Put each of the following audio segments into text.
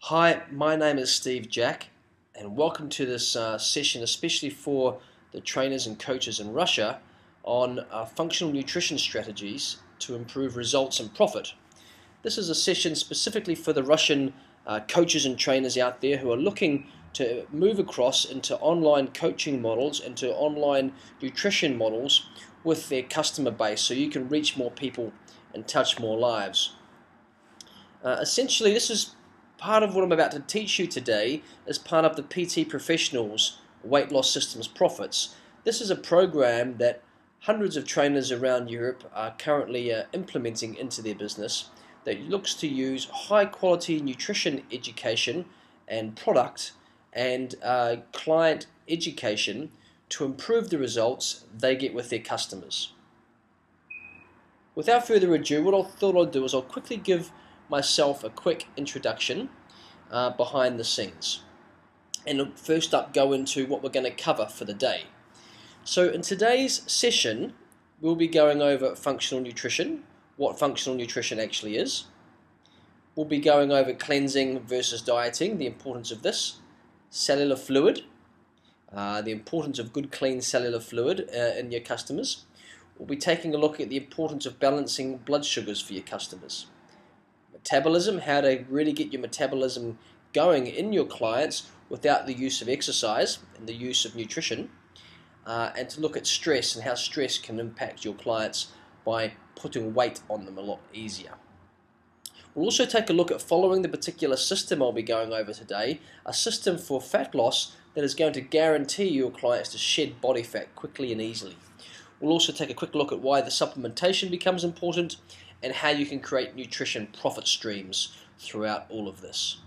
Hi, my name is Steve Jack, and welcome to this session, especially for the trainers and coaches in Russia, on functional nutrition strategies to improve results and profit. This is a session specifically for the Russian coaches and trainers out there who are looking to move across into online coaching models, into online nutrition models with their customer base, so you can reach more people and touch more lives. Essentially, this is part of what I'm about to teach you today as part of the PT Professionals Weight Loss Systems Profits. This is a program that hundreds of trainers around Europe are currently implementing into their business that looks to use high quality nutrition education and product and client education to improve the results they get with their customers. Without further ado, what I thought I'd do is I'll quickly give myself a quick introduction behind the scenes, and first up go into what we're going to cover for the day. So in today's session we'll be going over functional nutrition, what functional nutrition actually is. We'll be going over cleansing versus dieting, the importance of this, cellular fluid, the importance of good clean cellular fluid in your customers. We'll be taking a look at the importance of balancing blood sugars for your customers. Metabolism, how to really get your metabolism going in your clients without the use of exercise and the use of nutrition, and to look at stress and how stress can impact your clients by putting weight on them a lot easier. We'll also take a look at following the particular system I'll be going over today, a system for fat loss that is going to guarantee your clients to shed body fat quickly and easily. We'll also take a quick look at why the supplementation becomes important and how you can create nutrition profit streams throughout all of this.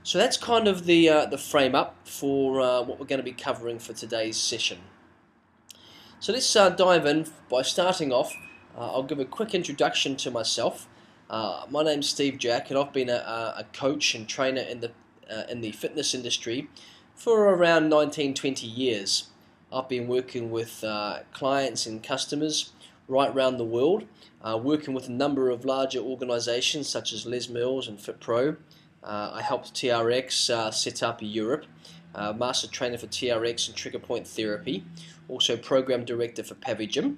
So that's kind of the frame up for what we're going to be covering for today's session. So let's dive in by starting off. I'll give a quick introduction to myself. My name's Steve Jack, and I've been a coach and trainer in the fitness industry for around 19-20 years. I've been working with clients and customers right around the world, working with a number of larger organizations such as Les Mills and FitPro. I helped TRX set up Europe, master trainer for TRX and trigger point therapy, also program director for Pavigym,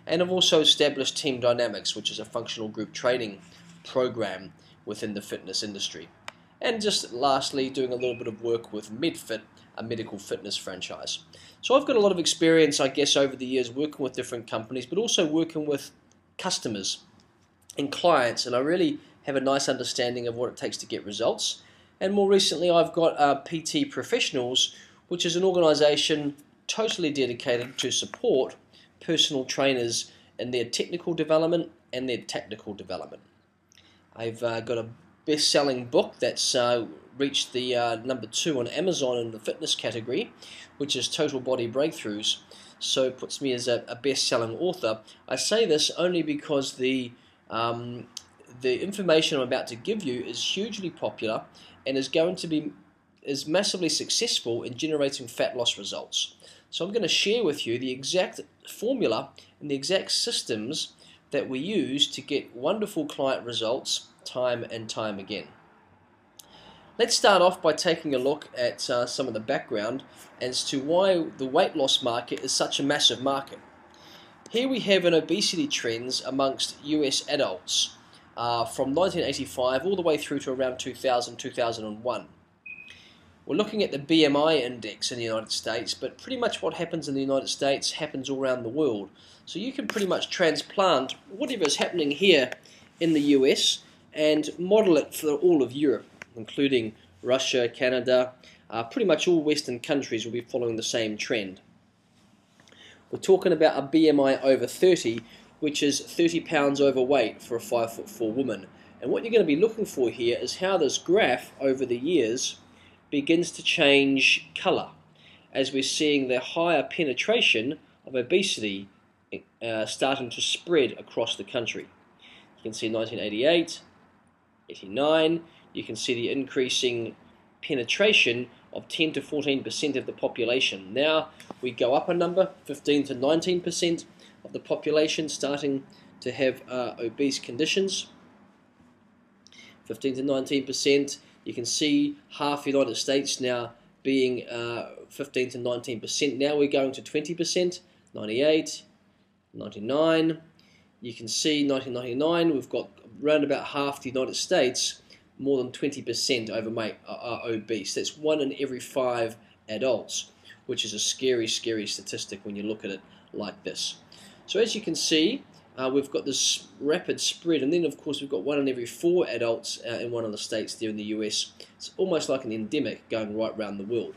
and I've also established Team Dynamics, which is a functional group training program within the fitness industry. And just lastly, doing a little bit of work with MedFit, a medical fitness franchise. So I've got a lot of experience, I guess, over the years working with different companies, but also working with customers and clients, and I really have a nice understanding of what it takes to get results. And more recently I've got PT Professionals, which is an organization totally dedicated to support personal trainers in their technical development and their tactical development. I've got a best-selling book that's reached the #2 on Amazon in the fitness category, which is Total Body Breakthroughs, so it puts me as a best-selling author. I say this only because the information I'm about to give you is hugely popular and is massively successful in generating fat loss results. So I'm going to share with you the exact formula and the exact systems that we use to get wonderful client results time and time again. Let's start off by taking a look at some of the background as to why the weight loss market is such a massive market. Here we have an obesity trends amongst US adults from 1985 all the way through to around 2000-2001. We're looking at the BMI index in the United States, but pretty much what happens in the United States happens all around the world. So you can pretty much transplant whatever is happening here in the US and model it for all of Europe, including Russia, Canada, pretty much all Western countries will be following the same trend. We're talking about a BMI over 30, which is 30 pounds overweight for a 5'4" woman. And what you're going to be looking for here is how this graph over the years begins to change colour, as we're seeing the higher penetration of obesity starting to spread across the country. You can see 1988, 89, you can see the increasing penetration of 10 to 14% of the population. Now we go up a number, 15 to 19% of the population starting to have obese conditions. 15 to 19%. You can see half the United States now being 15 to 19%. Now we're going to 20%, 98, 99. You can see 1999, we've got around about half the United States, more than 20% are obese. That's 1 in every 5 adults, which is a scary, scary statistic when you look at it like this. So as you can see, we've got this rapid spread, and then of course we've got 1 in every 4 adults in one of the states there in the US. It's almost like an endemic going right around the world.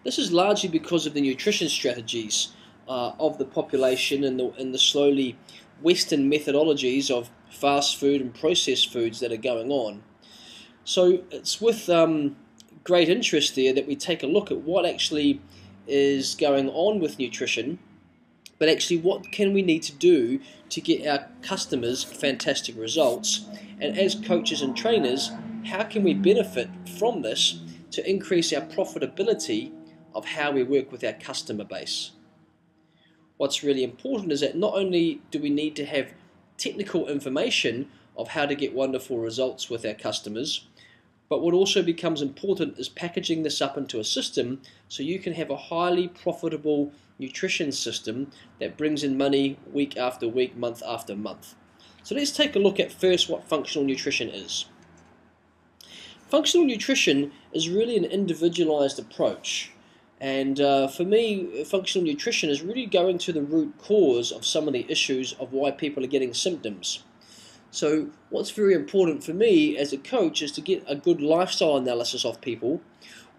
This is largely because of the nutrition strategies of the population and the slowly Western methodologies of fast food and processed foods that are going on. So it's with great interest there that we take a look at what actually is going on with nutrition, but actually what can we need to do to get our customers fantastic results, and as coaches and trainers, how can we benefit from this to increase our profitability of how we work with our customer base. What's really important is that not only do we need to have technical information of how to get wonderful results with our customers, but what also becomes important is packaging this up into a system so you can have a highly profitable nutrition system that brings in money week after week, month after month. So let's take a look at first what functional nutrition is. Functional nutrition is really an individualized approach. And for me, functional nutrition is really going to the root cause of some of the issues of why people are getting symptoms. So what's very important for me as a coach is to get a good lifestyle analysis of people,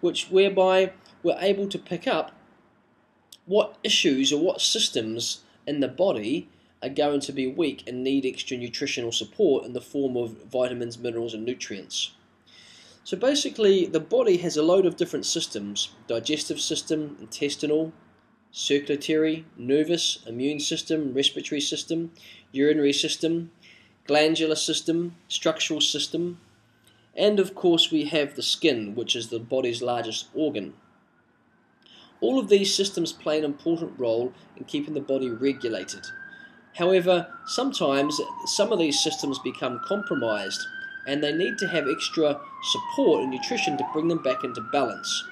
whereby we're able to pick up what issues or what systems in the body are going to be weak and need extra nutritional support in the form of vitamins, minerals and nutrients. So basically the body has a load of different systems: digestive system, intestinal, circulatory, nervous, immune system, respiratory system, urinary system, glandular system, structural system, and of course we have the skin, which is the body's largest organ. All of these systems play an important role in keeping the body regulated. However, sometimes some of these systems become compromised and they need to have extra support and nutrition to bring them back into balance.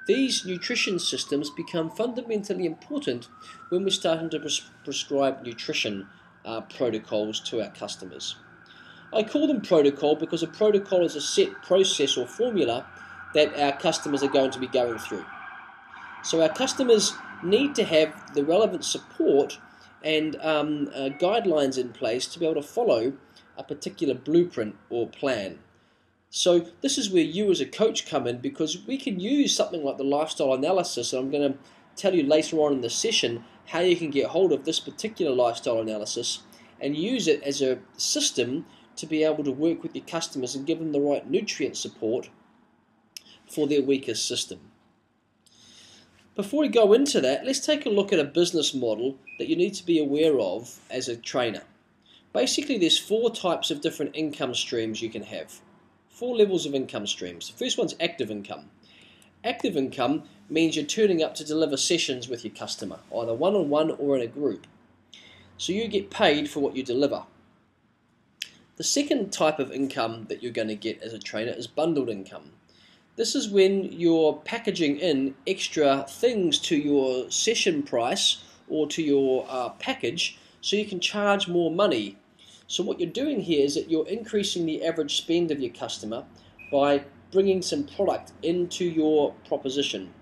These nutrition systems become fundamentally important when we're starting to prescribe nutrition protocols to our customers. I call them protocol because a protocol is a set process or formula that our customers are going to be going through. So our customers need to have the relevant support and guidelines in place to be able to follow a particular blueprint or plan. So this is where you as a coach come in, because we can use something like the lifestyle analysis, and I'm going to tell you later on in the session how you can get hold of this particular lifestyle analysis and use it as a system to be able to work with your customers and give them the right nutrient support for their weakest system. Before we go into that, let's take a look at a business model that you need to be aware of as a trainer. Basically, there's 4 types of different income streams you can have. 4 levels of income streams. The first one's active income. Active income means you're turning up to deliver sessions with your customer, either one-on-one or in a group. So you get paid for what you deliver. The second type of income that you're going to get as a trainer is bundled income. This is when you're packaging in extra things to your session price or to your package so you can charge more money. So what you're doing here is that you're increasing the average spend of your customer by bringing some product into your proposition.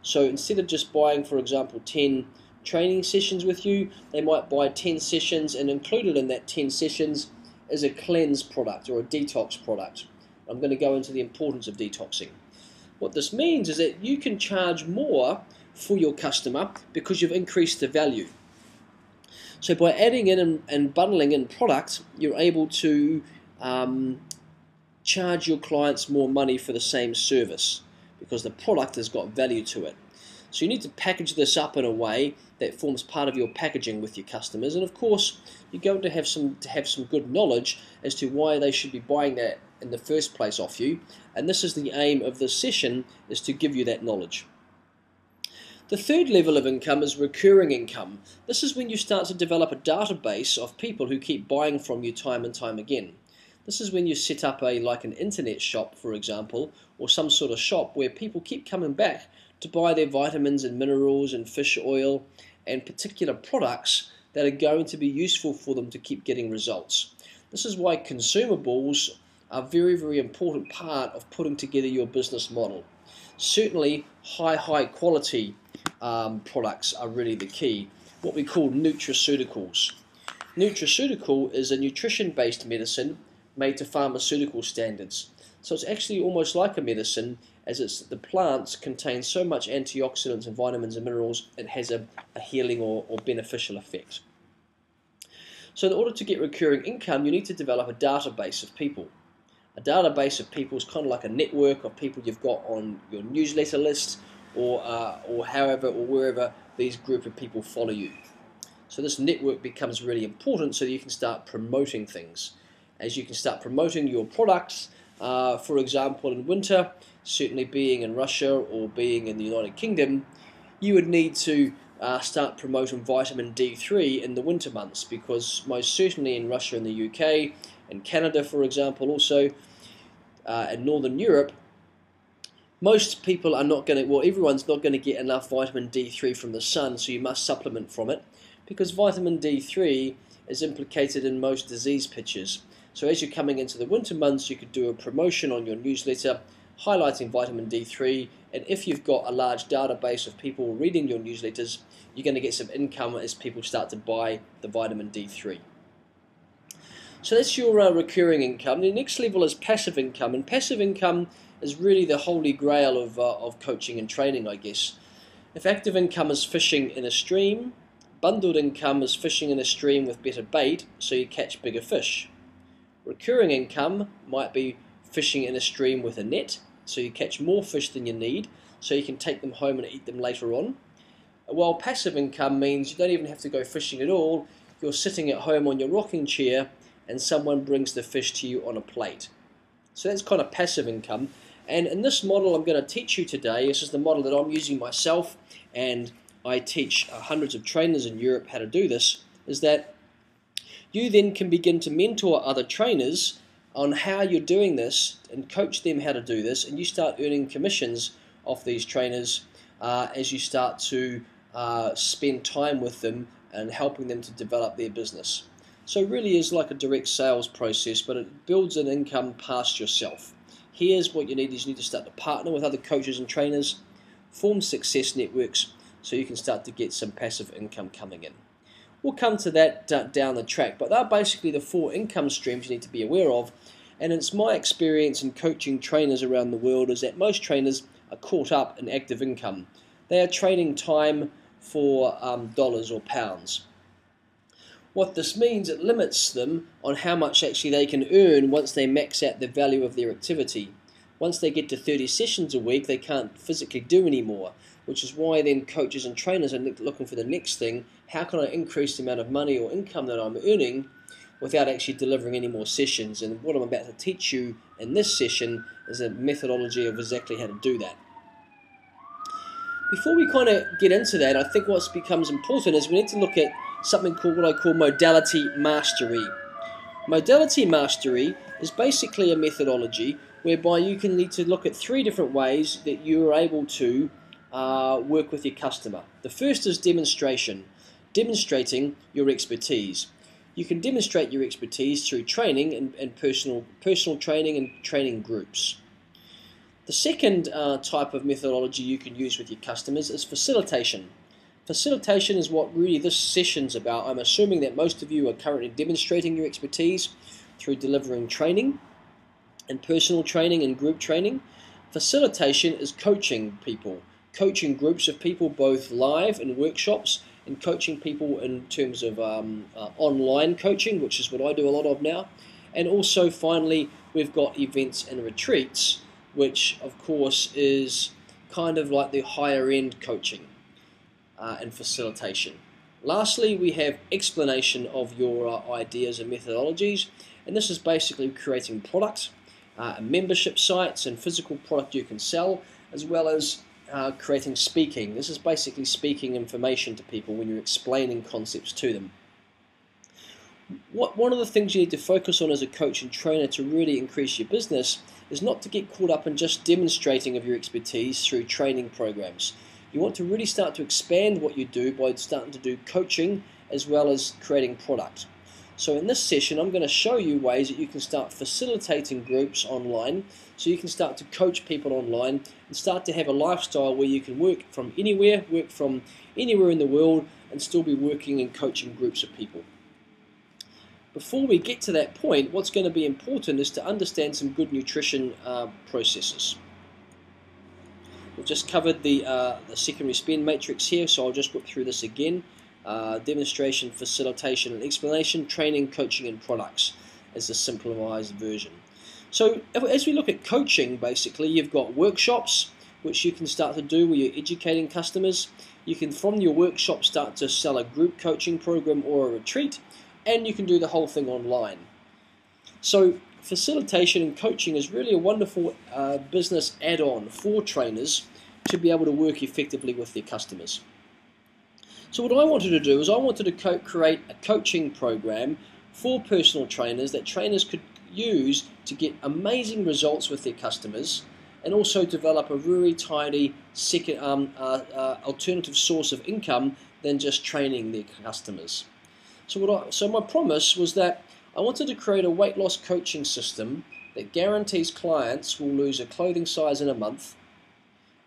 So instead of just buying, for example, 10 training sessions with you, they might buy 10 sessions, and included in that 10 sessions is a cleanse product or a detox product. I'm going to go into the importance of detoxing. What this means is that you can charge more for your customer because you've increased the value. So by adding in and bundling in product, you're able to charge your clients more money for the same service because the product has got value to it. So you need to package this up in a way that forms part of your packaging with your customers, and of course you're going to have some good knowledge as to why they should be buying that in the first place off you, and this is the aim of this session, is to give you that knowledge. The third level of income is recurring income. This is when you start to develop a database of people who keep buying from you time and time again. This is when you set up like an internet shop, for example, or some sort of shop where people keep coming back to buy their vitamins and minerals and fish oil and particular products that are going to be useful for them to keep getting results. This is why consumables are a very, very important part of putting together your business model. Certainly, high quality products are really the key. What we call nutraceuticals. Nutraceutical is a nutrition-based medicine made to pharmaceutical standards. So it's actually almost like a medicine, as the plants contain so much antioxidants and vitamins and minerals, it has a healing or beneficial effect. So in order to get recurring income, you need to develop a database of people. A database of people is kind of like a network of people you've got on your newsletter list, or however or wherever these group of people follow you. So this network becomes really important so that you can start promoting things. As you can start promoting your products, for example in winter, certainly being in Russia or being in the United Kingdom, you would need to start promoting vitamin D3 in the winter months, because most certainly in Russia and the UK, and Canada for example also, and Northern Europe, most people are not going to, well, everyone's not going to get enough vitamin D3 from the sun, so you must supplement from it, because vitamin D3 is implicated in most disease pictures. So as you're coming into the winter months, you could do a promotion on your newsletter highlighting vitamin D3, and if you've got a large database of people reading your newsletters, you're going to get some income as people start to buy the vitamin D3. So that's your recurring income. The next level is passive income, and passive income is really the holy grail of coaching and training, I guess. If active income is fishing in a stream, bundled income is fishing in a stream with better bait, so you catch bigger fish. Recurring income might be fishing in a stream with a net, so you catch more fish than you need, so you can take them home and eat them later on. While passive income means you don't even have to go fishing at all, you're sitting at home on your rocking chair and someone brings the fish to you on a plate. So that's kind of passive income. And in this model I'm going to teach you today, this is the model that I'm using myself, and I teach hundreds of trainers in Europe how to do this, is that you then can begin to mentor other trainers on how you're doing this and coach them how to do this, and you start earning commissions off these trainers as you start to spend time with them and helping them to develop their business. So it really is like a direct sales process, but it builds an income past yourself. Here's what you need: is you need to start to partner with other coaches and trainers, form success networks, so you can start to get some passive income coming in. We'll come to that down the track, but they're basically the 4 income streams you need to be aware of. And it's my experience in coaching trainers around the world is that most trainers are caught up in active income. They are trading time for dollars or pounds. What this means, it limits them on how much actually they can earn once they max out the value of their activity. Once they get to 30 sessions a week, they can't physically do any more, which is why then coaches and trainers are looking for the next thing. How can I increase the amount of money or income that I'm earning without actually delivering any more sessions? And what I'm about to teach you in this session is a methodology of exactly how to do that. Before we kind of get into that, I think what becomes important is we need to look at something called what I call Modality Mastery. Modality Mastery is basically a methodology whereby you can need to look at 3 different ways that you are able to work with your customer. The first is demonstration, demonstrating your expertise. You can demonstrate your expertise through training and personal training and training groups. The second type of methodology you can use with your customers is facilitation. Facilitation is what really this session's about. I'm assuming that most of you are currently demonstrating your expertise through delivering training and personal training and group training. Facilitation is coaching people, coaching groups of people both live in workshops and coaching people in terms of online coaching, which is what I do a lot of now. And also finally we've got events and retreats, which of course is kind of like the higher end coaching and facilitation. Lastly, we have explanation of your ideas and methodologies, and this is basically creating product, membership sites and physical product you can sell, as well as creating speaking. This is basically speaking information to people when you're explaining concepts to them. One of the things you need to focus on as a coach and trainer to really increase your business is not to get caught up in just demonstrating of your expertise through training programs. You want to really start to expand what you do by starting to do coaching as well as creating product. So in this session, I'm going to show you ways that you can start facilitating groups online, so you can start to coach people online and start to have a lifestyle where you can work from anywhere in the world, and still be working and coaching groups of people. Before we get to that point, what's going to be important is to understand some good nutrition processes. We've just covered the secondary spend matrix here, so I'll just whip through this again. Demonstration, facilitation, and explanation, training, coaching, and products as a simplified version. So as we look at coaching, basically you've got workshops which you can start to do where you're educating customers. You can, from your workshop, start to sell a group coaching program or a retreat, and you can do the whole thing online. So facilitation and coaching is really a wonderful business add-on for trainers to be able to work effectively with their customers. So what I wanted to do is I wanted to create a coaching program for personal trainers that trainers could use to get amazing results with their customers, and also develop a really tidy second alternative source of income than just training their customers. So my promise was that I wanted to create a weight loss coaching system that guarantees clients will lose a clothing size in a month,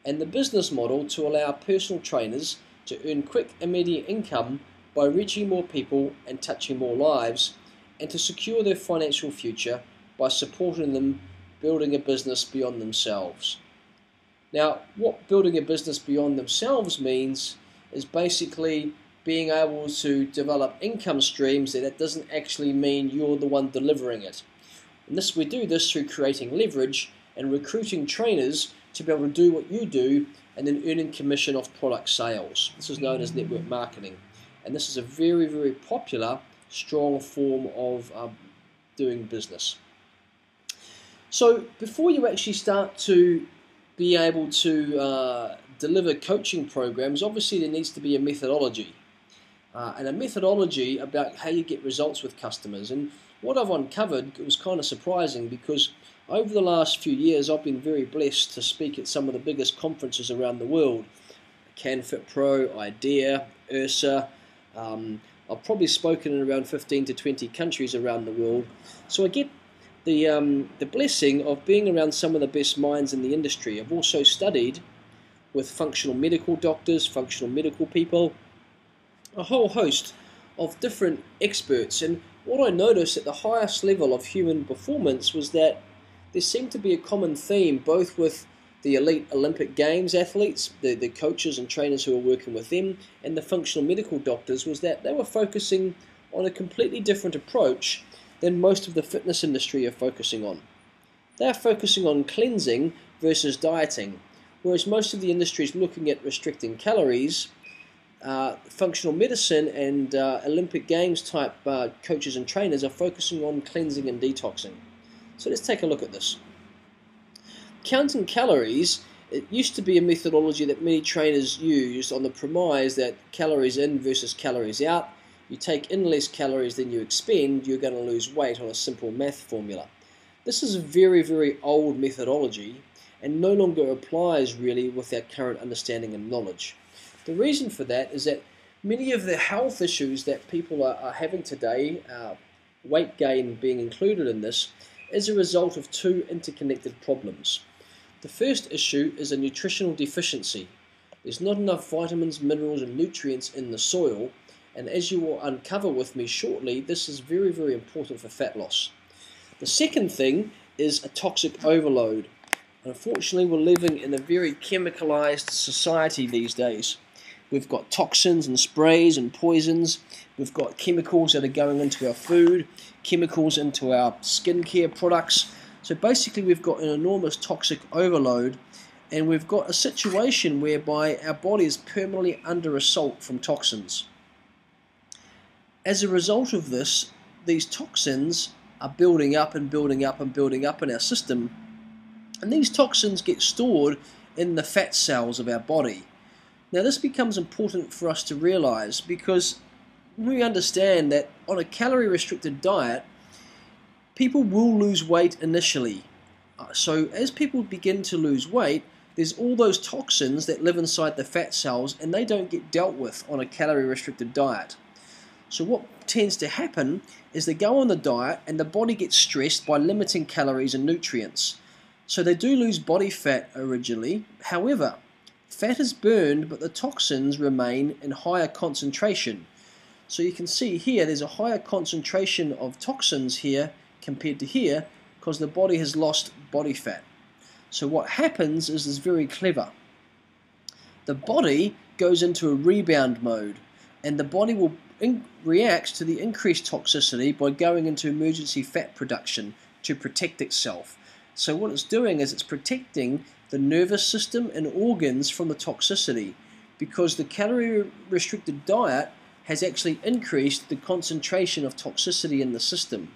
and the business model to allow personal trainers to earn quick, immediate income by reaching more people and touching more lives, and to secure their financial future by supporting them building a business beyond themselves. Now, what building a business beyond themselves means is basically being able to develop income streams that doesn't actually mean you're the one delivering it. And we do this through creating leverage and recruiting trainers to be able to do what you do, and then earning commission off product sales. This is known as network marketing, and this is a very, very popular, strong form of doing business. So before you actually start to be able to deliver coaching programs, obviously there needs to be a methodology, and a methodology about how you get results with customers. And what I've uncovered was kind of surprising, because over the last few years I've been very blessed to speak at some of the biggest conferences around the world. CanFit Pro, IDEA, URSA. I've probably spoken in around 15 to 20 countries around the world. So I get the blessing of being around some of the best minds in the industry. I've also studied with functional medical doctors, functional medical people, a whole host of different experts. And what I noticed at the highest level of human performance was that there seemed to be a common theme, both with the elite Olympic Games athletes, the coaches and trainers who were working with them, and the functional medical doctors, was that they were focusing on a completely different approach than most of the fitness industry are focusing on. They are focusing on cleansing versus dieting, whereas most of the industry is looking at restricting calories. Functional medicine and Olympic Games type coaches and trainers are focusing on cleansing and detoxing. So let's take a look at this. Counting calories, it used to be a methodology that many trainers used on the premise that calories in versus calories out. You take in less calories than you expend, you're going to lose weight on a simple math formula. This is a very, very old methodology and no longer applies really with our current understanding and knowledge. The reason for that is that many of the health issues that people are having today, weight gain being included in this, is a result of two interconnected problems. The first issue is a nutritional deficiency. There's not enough vitamins, minerals and nutrients in the soil, and as you will uncover with me shortly, this is very, very important for fat loss. The second thing is a toxic overload. Unfortunately, we're living in a very chemicalized society these days. We've got toxins and sprays and poisons. We've got chemicals that are going into our food, chemicals into our skincare products. So basically we've got an enormous toxic overload, and we've got a situation whereby our body is permanently under assault from toxins. As a result of this, these toxins are building up and building up and building up in our system, and these toxins get stored in the fat cells of our body. Now this becomes important for us to realize, because we understand that on a calorie restricted diet, people will lose weight initially. So as people begin to lose weight, there's all those toxins that live inside the fat cells, and they don't get dealt with on a calorie restricted diet. So what tends to happen is they go on the diet and the body gets stressed by limiting calories and nutrients. So they do lose body fat originally. However, fat is burned, but the toxins remain in higher concentration. So you can see here there's a higher concentration of toxins here compared to here because the body has lost body fat. So what happens is very clever. The body goes into a rebound mode, and the body will react to the increased toxicity by going into emergency fat production to protect itself. So what it's doing is it's protecting the nervous system and organs from the toxicity, because the calorie restricted diet has actually increased the concentration of toxicity in the system.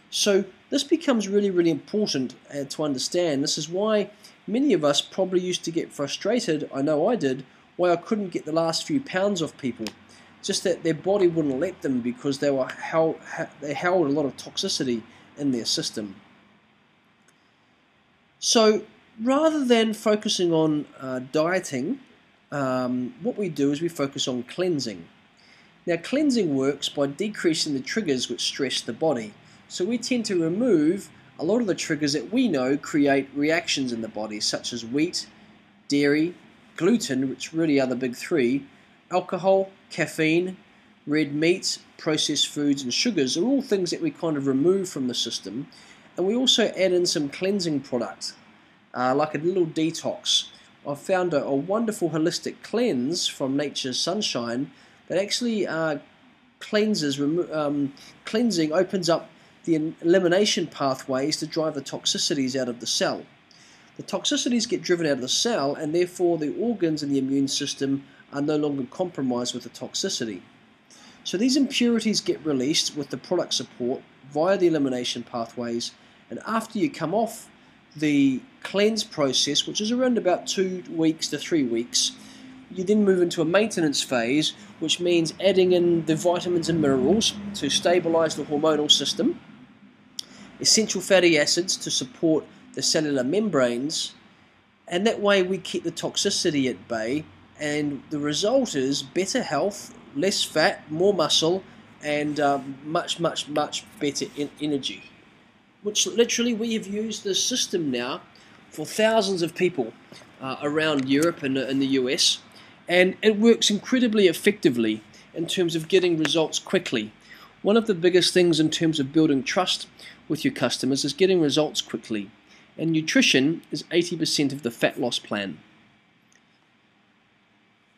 So this becomes really, really important to understand. This is why many of us probably used to get frustrated, I know I did, why I couldn't get the last few pounds off people. Just that their body wouldn't let them because they held a lot of toxicity in their system. So rather than focusing on dieting, what we do is we focus on cleansing. Now cleansing works by decreasing the triggers which stress the body. So we tend to remove a lot of the triggers that we know create reactions in the body, such as wheat, dairy, gluten, which really are the big three, alcohol, caffeine, red meat, processed foods and sugars are all things that we kind of remove from the system. And we also add in some cleansing product, like a little detox. I've found a wonderful holistic cleanse from Nature's Sunshine that actually cleanses, cleansing opens up the elimination pathways to drive the toxicities out of the cell. The toxicities get driven out of the cell, and therefore the organs and the immune system are no longer compromised with the toxicity. So these impurities get released with the product support via the elimination pathways, and after you come off the cleanse process, which is around about 2 weeks to 3 weeks, you then move into a maintenance phase, which means adding in the vitamins and minerals to stabilize the hormonal system, essential fatty acids to support the cellular membranes, and that way we keep the toxicity at bay, and the result is better health, less fat, more muscle, and much better energy. Which literally we have used this system now for thousands of people around Europe and in the US, and it works incredibly effectively in terms of getting results quickly. One of the biggest things in terms of building trust with your customers is getting results quickly, and nutrition is 80% of the fat loss plan.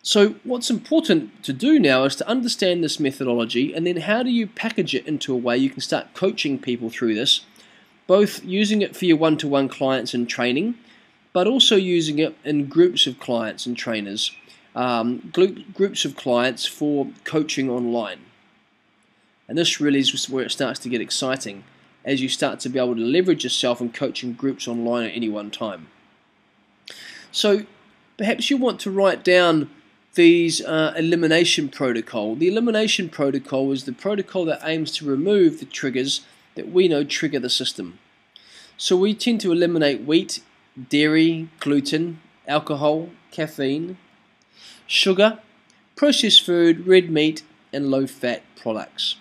So what's important to do now is to understand this methodology, and then how do you package it into a way you can start coaching people through this, both using it for your one-to-one clients and training, but also using it in groups of clients and trainers, groups of clients for coaching online. And this really is where it starts to get exciting, as you start to be able to leverage yourself in coaching groups online at any one time. So perhaps you want to write down these elimination protocol. The elimination protocol is the protocol that aims to remove the triggers that we know trigger the system. So we tend to eliminate wheat, dairy, gluten, alcohol, caffeine, sugar, processed food, red meat, and low-fat products.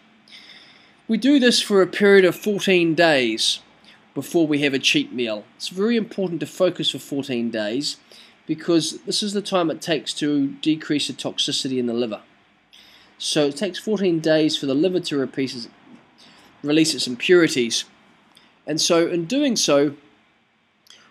We do this for a period of 14 days before we have a cheat meal. It's very important to focus for 14 days because this is the time it takes to decrease the toxicity in the liver. So it takes 14 days for the liver to release its impurities. And so in doing so,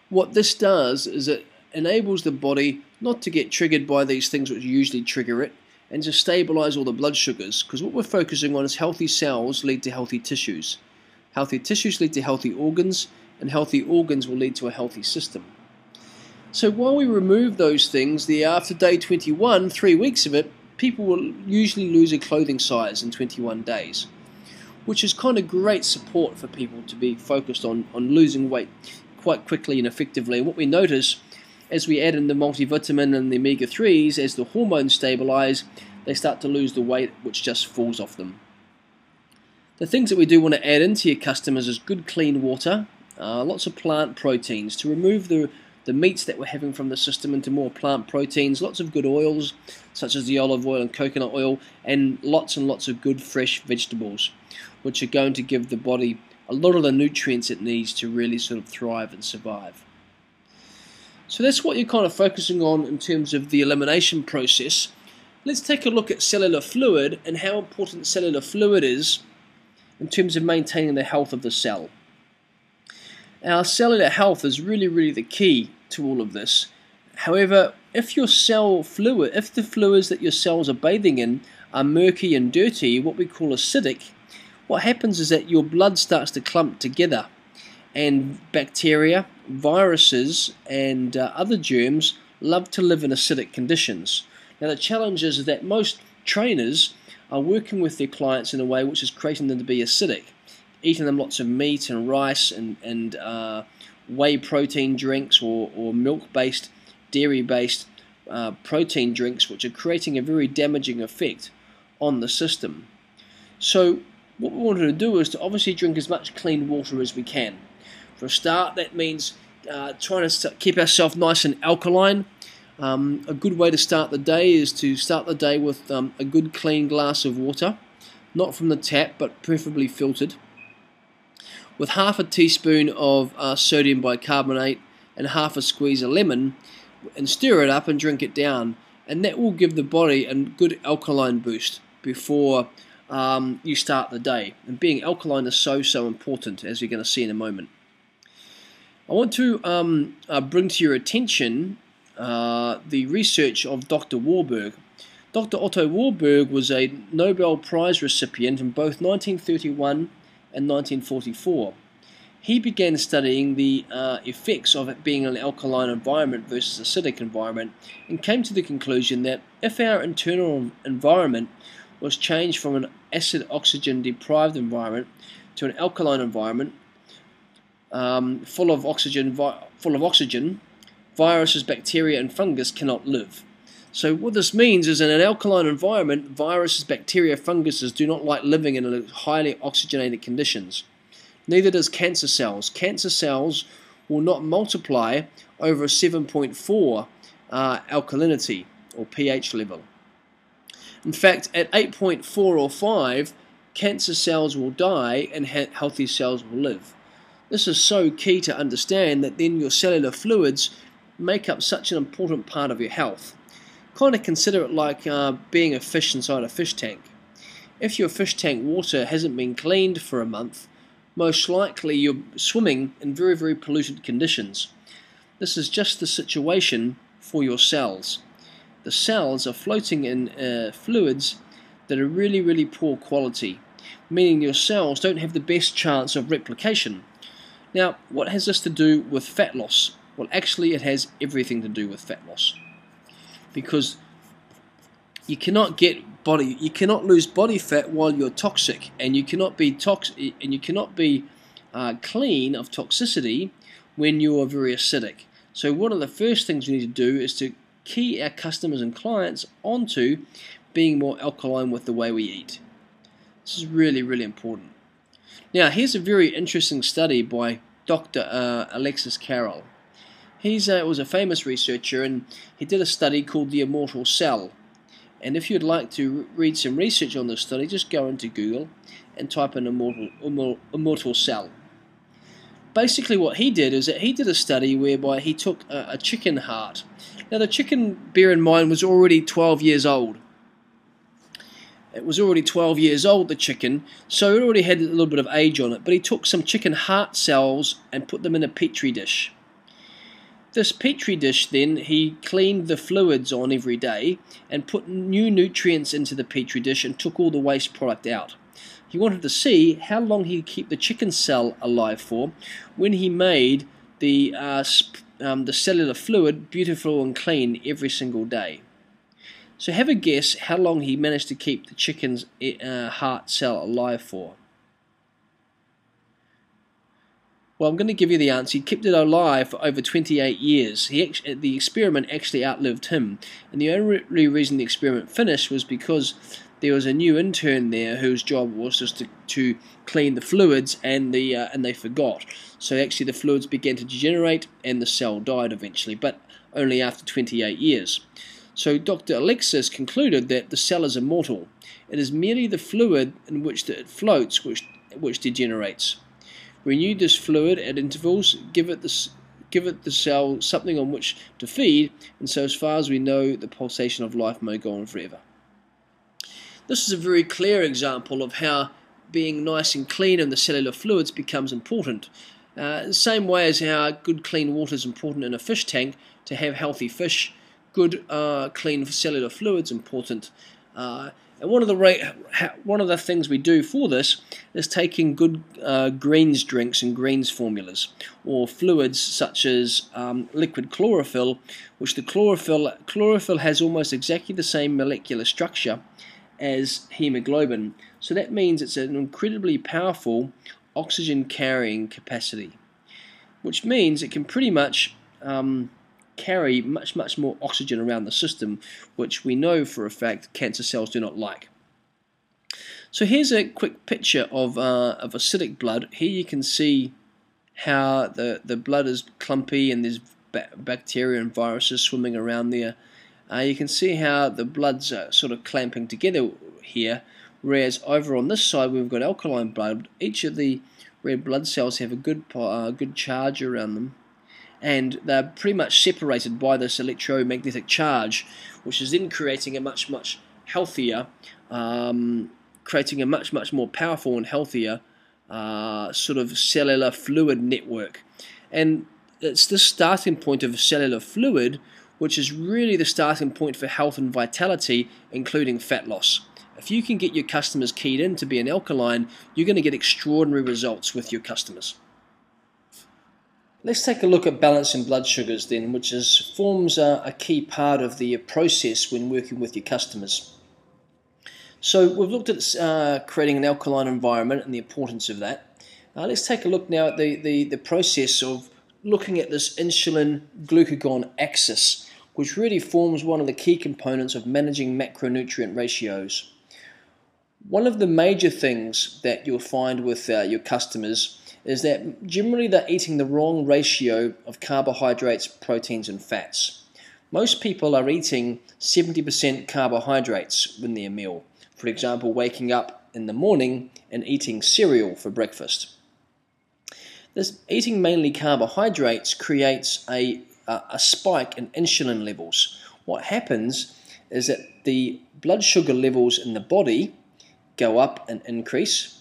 what this does is it enables the body not to get triggered by these things which usually trigger it, and to stabilize all the blood sugars, because what we're focusing on is healthy cells lead to healthy tissues. Healthy tissues lead to healthy organs, and healthy organs will lead to a healthy system. So while we remove those things, after day 21, 3 weeks of it, people will usually lose a clothing size in 21 days, which is kind of great support for people to be focused on losing weight quite quickly and effectively. And what we notice as we add in the multivitamin and the omega-3s, as the hormones stabilize, they start to lose the weight which just falls off them. The things that we do want to add into your customers is good clean water, lots of plant proteins to remove the meats that we're having from the system into more plant proteins, lots of good oils such as the olive oil and coconut oil, and lots of good fresh vegetables, which are going to give the body a lot of the nutrients it needs to really sort of thrive and survive. So that's what you're kind of focusing on in terms of the elimination process. Let's take a look at cellular fluid and how important cellular fluid is in terms of maintaining the health of the cell. Our cellular health is really the key to all of this. However, if the fluids that your cells are bathing in are murky and dirty, what we call acidic, what happens is that your blood starts to clump together, and bacteria, viruses, and other germs love to live in acidic conditions. Now the challenge is that most trainers are working with their clients in a way which is creating them to be acidic, eating them lots of meat and rice and whey protein drinks or milk-based, dairy-based protein drinks, which are creating a very damaging effect on the system. So what we wanted to do is to obviously drink as much clean water as we can. For a start, that means trying to keep ourselves nice and alkaline. A good way to start the day is to start the day with a good clean glass of water, not from the tap but preferably filtered, with half a teaspoon of sodium bicarbonate and half a squeeze of lemon, and stir it up and drink it down, and that will give the body a good alkaline boost before you start the day. And being alkaline is so important, as you're going to see in a moment. I want to bring to your attention the research of Dr. Warburg. Dr. Otto Warburg was a Nobel Prize recipient in both 1931 and 1944. He began studying the effects of it being an alkaline environment versus acidic environment, and came to the conclusion that if our internal environment was changed from an acid-oxygen deprived environment to an alkaline environment full of oxygen, viruses, bacteria, and fungus cannot live. So what this means is in an alkaline environment, viruses, bacteria, funguses do not like living in highly oxygenated conditions. Neither does cancer cells. Cancer cells will not multiply over a 7.4 alkalinity or pH level. In fact, at 8.4 or 5, cancer cells will die and healthy cells will live. This is so key to understand that then your cellular fluids make up such an important part of your health. Kind of consider it like being a fish inside a fish tank. If your fish tank water hasn't been cleaned for a month, most likely you're swimming in very polluted conditions. This is just the situation for your cells. The cells are floating in fluids that are really poor quality, meaning your cells don't have the best chance of replication. Now, what has this to do with fat loss? Well, actually it has everything to do with fat loss, because you cannot lose body fat while you're toxic, and you cannot be clean of toxicity when you are very acidic. So one of the first things we need to do is to key our customers and clients onto being more alkaline with the way we eat. This is really important. Now, here's a very interesting study by Dr. Alexis Carrel. He was a famous researcher, and he did a study called the immortal cell. And if you'd like to read some research on this study, just go into Google and type in immortal cell. Basically what he did is that he did a study whereby he took a chicken heart. Now the chicken, bear in mind, was already 12 years old. It was already 12 years old, the chicken, so it already had a little bit of age on it. But he took some chicken heart cells and put them in a petri dish. This petri dish then he cleaned the fluids on every day and put new nutrients into the petri dish and took all the waste product out. He wanted to see how long he could keep the chicken cell alive for when he made the cellular fluid beautiful and clean every single day. So have a guess how long he managed to keep the chicken's heart cell alive for. Well, I'm going to give you the answer. He kept it alive for over 28 years. The experiment actually outlived him. And the only reason the experiment finished was because there was a new intern there whose job was just to clean the fluids, and they forgot. So actually the fluids began to degenerate and the cell died eventually, but only after 28 years. So Dr. Alexis concluded that the cell is immortal. It is merely the fluid in which it floats which degenerates. Renew this fluid at intervals, give it the cell something on which to feed, and so as far as we know, the pulsation of life may go on forever. This is a very clear example of how being nice and clean in the cellular fluids becomes important. The same way as how good clean water is important in a fish tank to have healthy fish, good clean cellular fluids important. And one of the things we do for this is taking good greens drinks and greens formulas, or fluids such as liquid chlorophyll, which the chlorophyll has almost exactly the same molecular structure as hemoglobin. So that means it's an incredibly powerful oxygen carrying capacity, which means it can pretty much carry much more oxygen around the system, which we know for a fact cancer cells do not like. So here's a quick picture of acidic blood. Here you can see how the blood is clumpy and there's bacteria and viruses swimming around there. You can see how the blood's sort of clamping together here, whereas over on this side we've got alkaline blood. Each of the red blood cells have a good charge around them, and they're pretty much separated by this electromagnetic charge, which is then creating a much healthier, creating a much more powerful and healthier sort of cellular fluid network. And it's this starting point of cellular fluid which is really the starting point for health and vitality, including fat loss. If you can get your customers keyed in to be an alkaline, you're going to get extraordinary results with your customers. Let's take a look at balancing blood sugars then, which forms a key part of the process when working with your customers. So we've looked at creating an alkaline environment and the importance of that. Let's take a look now at the process of looking at this insulin-glucagon axis, which really forms one of the key components of managing macronutrient ratios. One of the major things that you'll find with your customers is that generally they're eating the wrong ratio of carbohydrates, proteins and fats. Most people are eating 70% carbohydrates in their meal. For example, waking up in the morning and eating cereal for breakfast. This eating mainly carbohydrates creates a spike in insulin levels. What happens is that the blood sugar levels in the body go up and increase.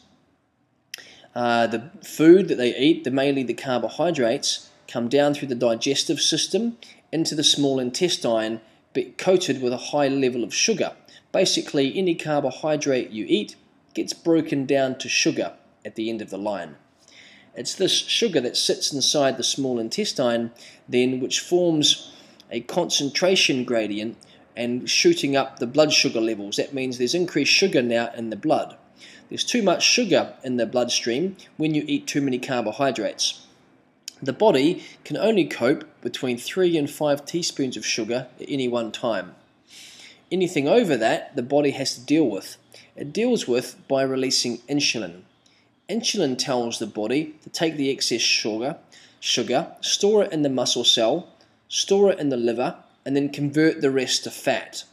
The food that they eat, mainly the carbohydrates, come down through the digestive system into the small intestine, but coated with a high level of sugar. Basically, any carbohydrate you eat gets broken down to sugar at the end of the line. It's this sugar that sits inside the small intestine then which forms a concentration gradient and shooting up the blood sugar levels. That means there's increased sugar now in the blood. There's too much sugar in the bloodstream when you eat too many carbohydrates. The body can only cope between 3 and 5 teaspoons of sugar at any one time. Anything over that, the body has to deal with. It deals with by releasing insulin. Insulin tells the body to take the excess sugar, store it in the muscle cell, store it in the liver, and then convert the rest to fat.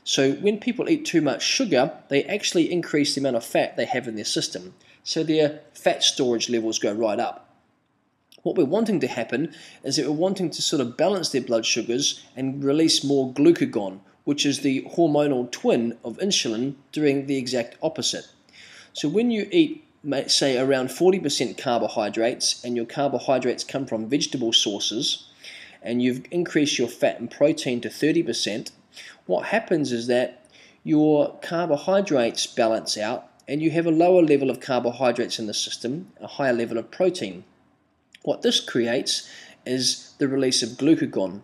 So when people eat too much sugar, they actually increase the amount of fat they have in their system. So their fat storage levels go right up. What we're wanting to happen is that we're wanting to sort of balance their blood sugars and release more glucagon, which is the hormonal twin of insulin, doing the exact opposite. So when you eat, say, around 40% carbohydrates, and your carbohydrates come from vegetable sources, and you've increased your fat and protein to 30%, what happens is that your carbohydrates balance out, and you have a lower level of carbohydrates in the system, a higher level of protein. What this creates is the release of glucagon.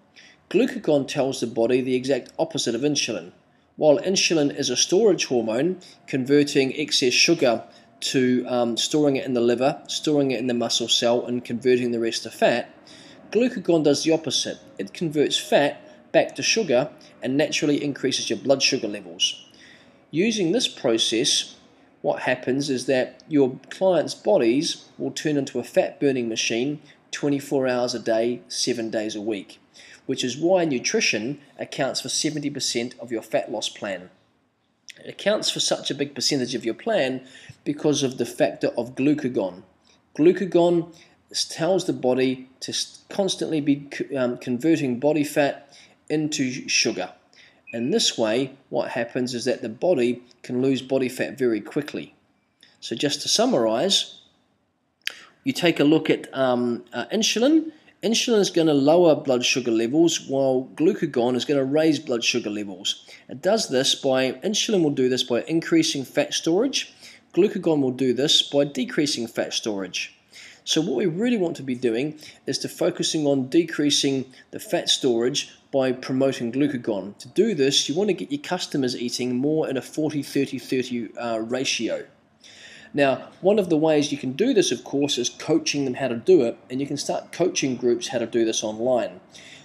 Glucagon tells the body the exact opposite of insulin. While insulin is a storage hormone, converting excess sugar to storing it in the liver, storing it in the muscle cell, and converting the rest to fat, glucagon does the opposite. It converts fat back to sugar and naturally increases your blood sugar levels. Using this process, what happens is that your clients' bodies will turn into a fat-burning machine 24 hours a day, 7 days a week, which is why nutrition accounts for 70% of your fat loss plan. It accounts for such a big percentage of your plan because of the factor of glucagon. Glucagon tells the body to constantly be converting body fat into sugar. And this way, what happens is that the body can lose body fat very quickly. So just to summarize, you take a look at insulin. Insulin is going to lower blood sugar levels, while glucagon is going to raise blood sugar levels. Insulin will do this by increasing fat storage. Glucagon will do this by decreasing fat storage. So what we really want to be doing is to focusing on decreasing the fat storage by promoting glucagon. To do this, you want to get your customers eating more in a 40-30-30 ratio. Now, one of the ways you can do this, of course, is coaching them how to do it, and you can start coaching groups how to do this online.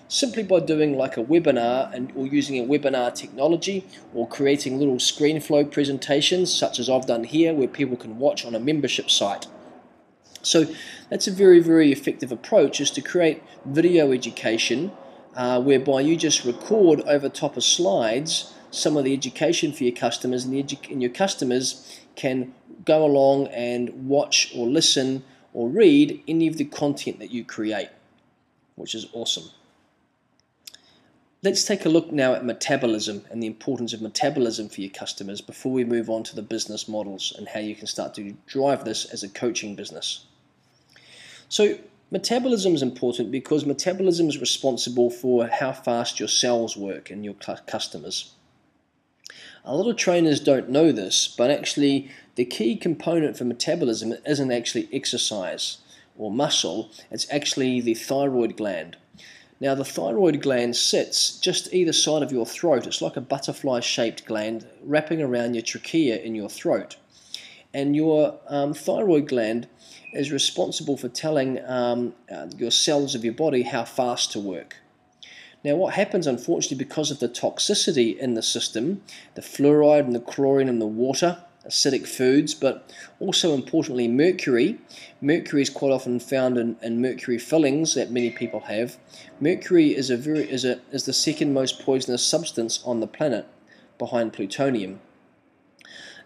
Simply by doing like a webinar or using a webinar technology, or creating little screen flow presentations such as I've done here where people can watch on a membership site. So that's a very, very effective approach, is to create video education whereby you just record over top of slides some of the education for your customers, and your customers can go along and watch or listen or read any of the content that you create, which is awesome. Let's take a look now at metabolism and the importance of metabolism for your customers before we move on to the business models and how you can start to drive this as a coaching business. So metabolism is important because metabolism is responsible for how fast your cells work in your customers. A lot of trainers don't know this, but actually the key component for metabolism isn't actually exercise or muscle, it's actually the thyroid gland. Now the thyroid gland sits just either side of your throat. It's like a butterfly-shaped gland wrapping around your trachea in your throat. And your thyroid gland is responsible for telling your cells of your body how fast to work. Now what happens, unfortunately, because of the toxicity in the system, the fluoride and the chlorine in the water, acidic foods, but also importantly mercury. Mercury is quite often found in mercury fillings that many people have. Mercury is the second most poisonous substance on the planet, behind plutonium.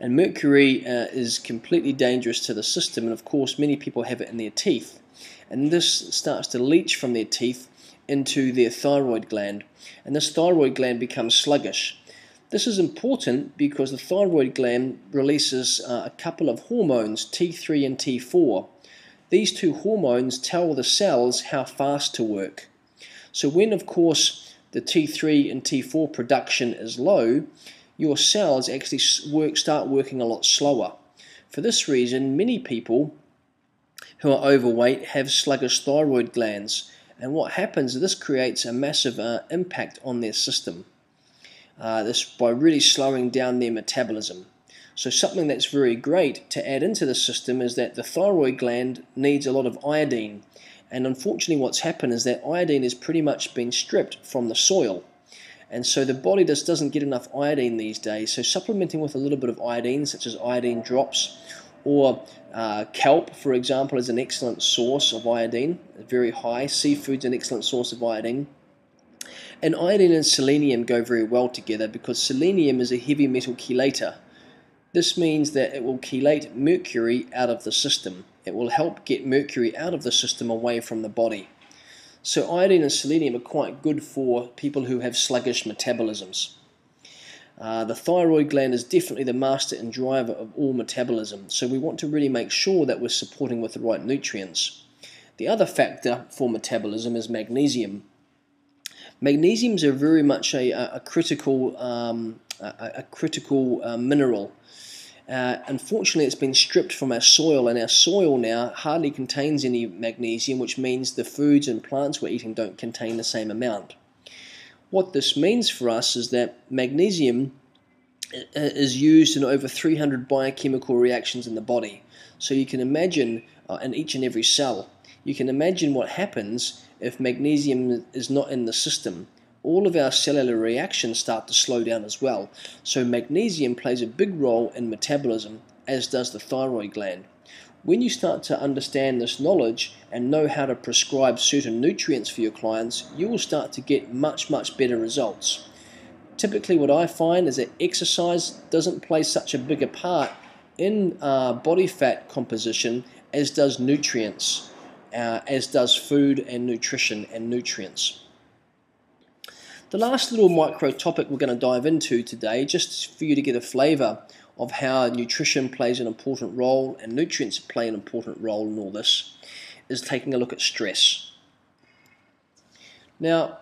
And mercury is completely dangerous to the system, and of course many people have it in their teeth. And this starts to leach from their teeth into their thyroid gland, and this thyroid gland becomes sluggish. This is important because the thyroid gland releases a couple of hormones, T3 and T4. These two hormones tell the cells how fast to work. So when, of course, the T3 and T4 production is low, your cells actually start working a lot slower. For this reason, many people who are overweight have sluggish thyroid glands, and what happens is this creates a massive impact on their system. This by really slowing down their metabolism. So something that's very great to add into the system is that the thyroid gland needs a lot of iodine, and unfortunately what's happened is that iodine has pretty much been stripped from the soil, and so the body just doesn't get enough iodine these days. So supplementing with a little bit of iodine, such as iodine drops, or kelp, for example, is an excellent source of iodine, very high. Seafood's an excellent source of iodine. And iodine and selenium go very well together because selenium is a heavy metal chelator. This means that it will chelate mercury out of the system. It will help get mercury out of the system away from the body. So iodine and selenium are quite good for people who have sluggish metabolisms. The thyroid gland is definitely the master and driver of all metabolism, so we want to really make sure that we're supporting with the right nutrients. The other factor for metabolism is magnesium. Magnesium is very much a critical mineral. Unfortunately, it's been stripped from our soil, and our soil now hardly contains any magnesium, which means the foods and plants we're eating don't contain the same amount. What this means for us is that magnesium is used in over 300 biochemical reactions in the body. So you can imagine, in each and every cell, you can imagine what happens if magnesium is not in the system. All of our cellular reactions start to slow down as well. So magnesium plays a big role in metabolism, as does the thyroid gland. When you start to understand this knowledge and know how to prescribe certain nutrients for your clients, you will start to get much better results. Typically what I find is that exercise doesn't play such a bigger part in body fat composition as does nutrients, as does food and nutrition and nutrients. The last little micro topic we're going to dive into today, just for you to get a flavour of how nutrition plays an important role and nutrients play an important role in all this, is taking a look at stress. Now,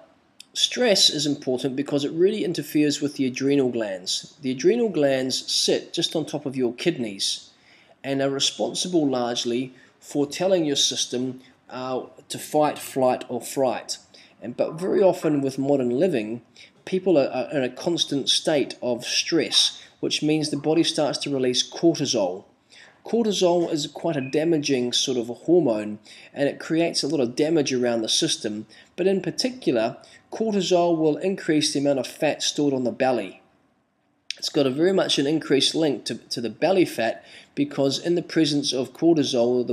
stress is important because it really interferes with the adrenal glands. The adrenal glands sit just on top of your kidneys and are responsible largely for telling your system to fight, flight or fright. But very often with modern living, people are in a constant state of stress, which means the body starts to release cortisol. Cortisol is quite a damaging sort of a hormone, and it creates a lot of damage around the system. But in particular, cortisol will increase the amount of fat stored on the belly. It's got a very much an increased link to the belly fat, because in the presence of cortisol,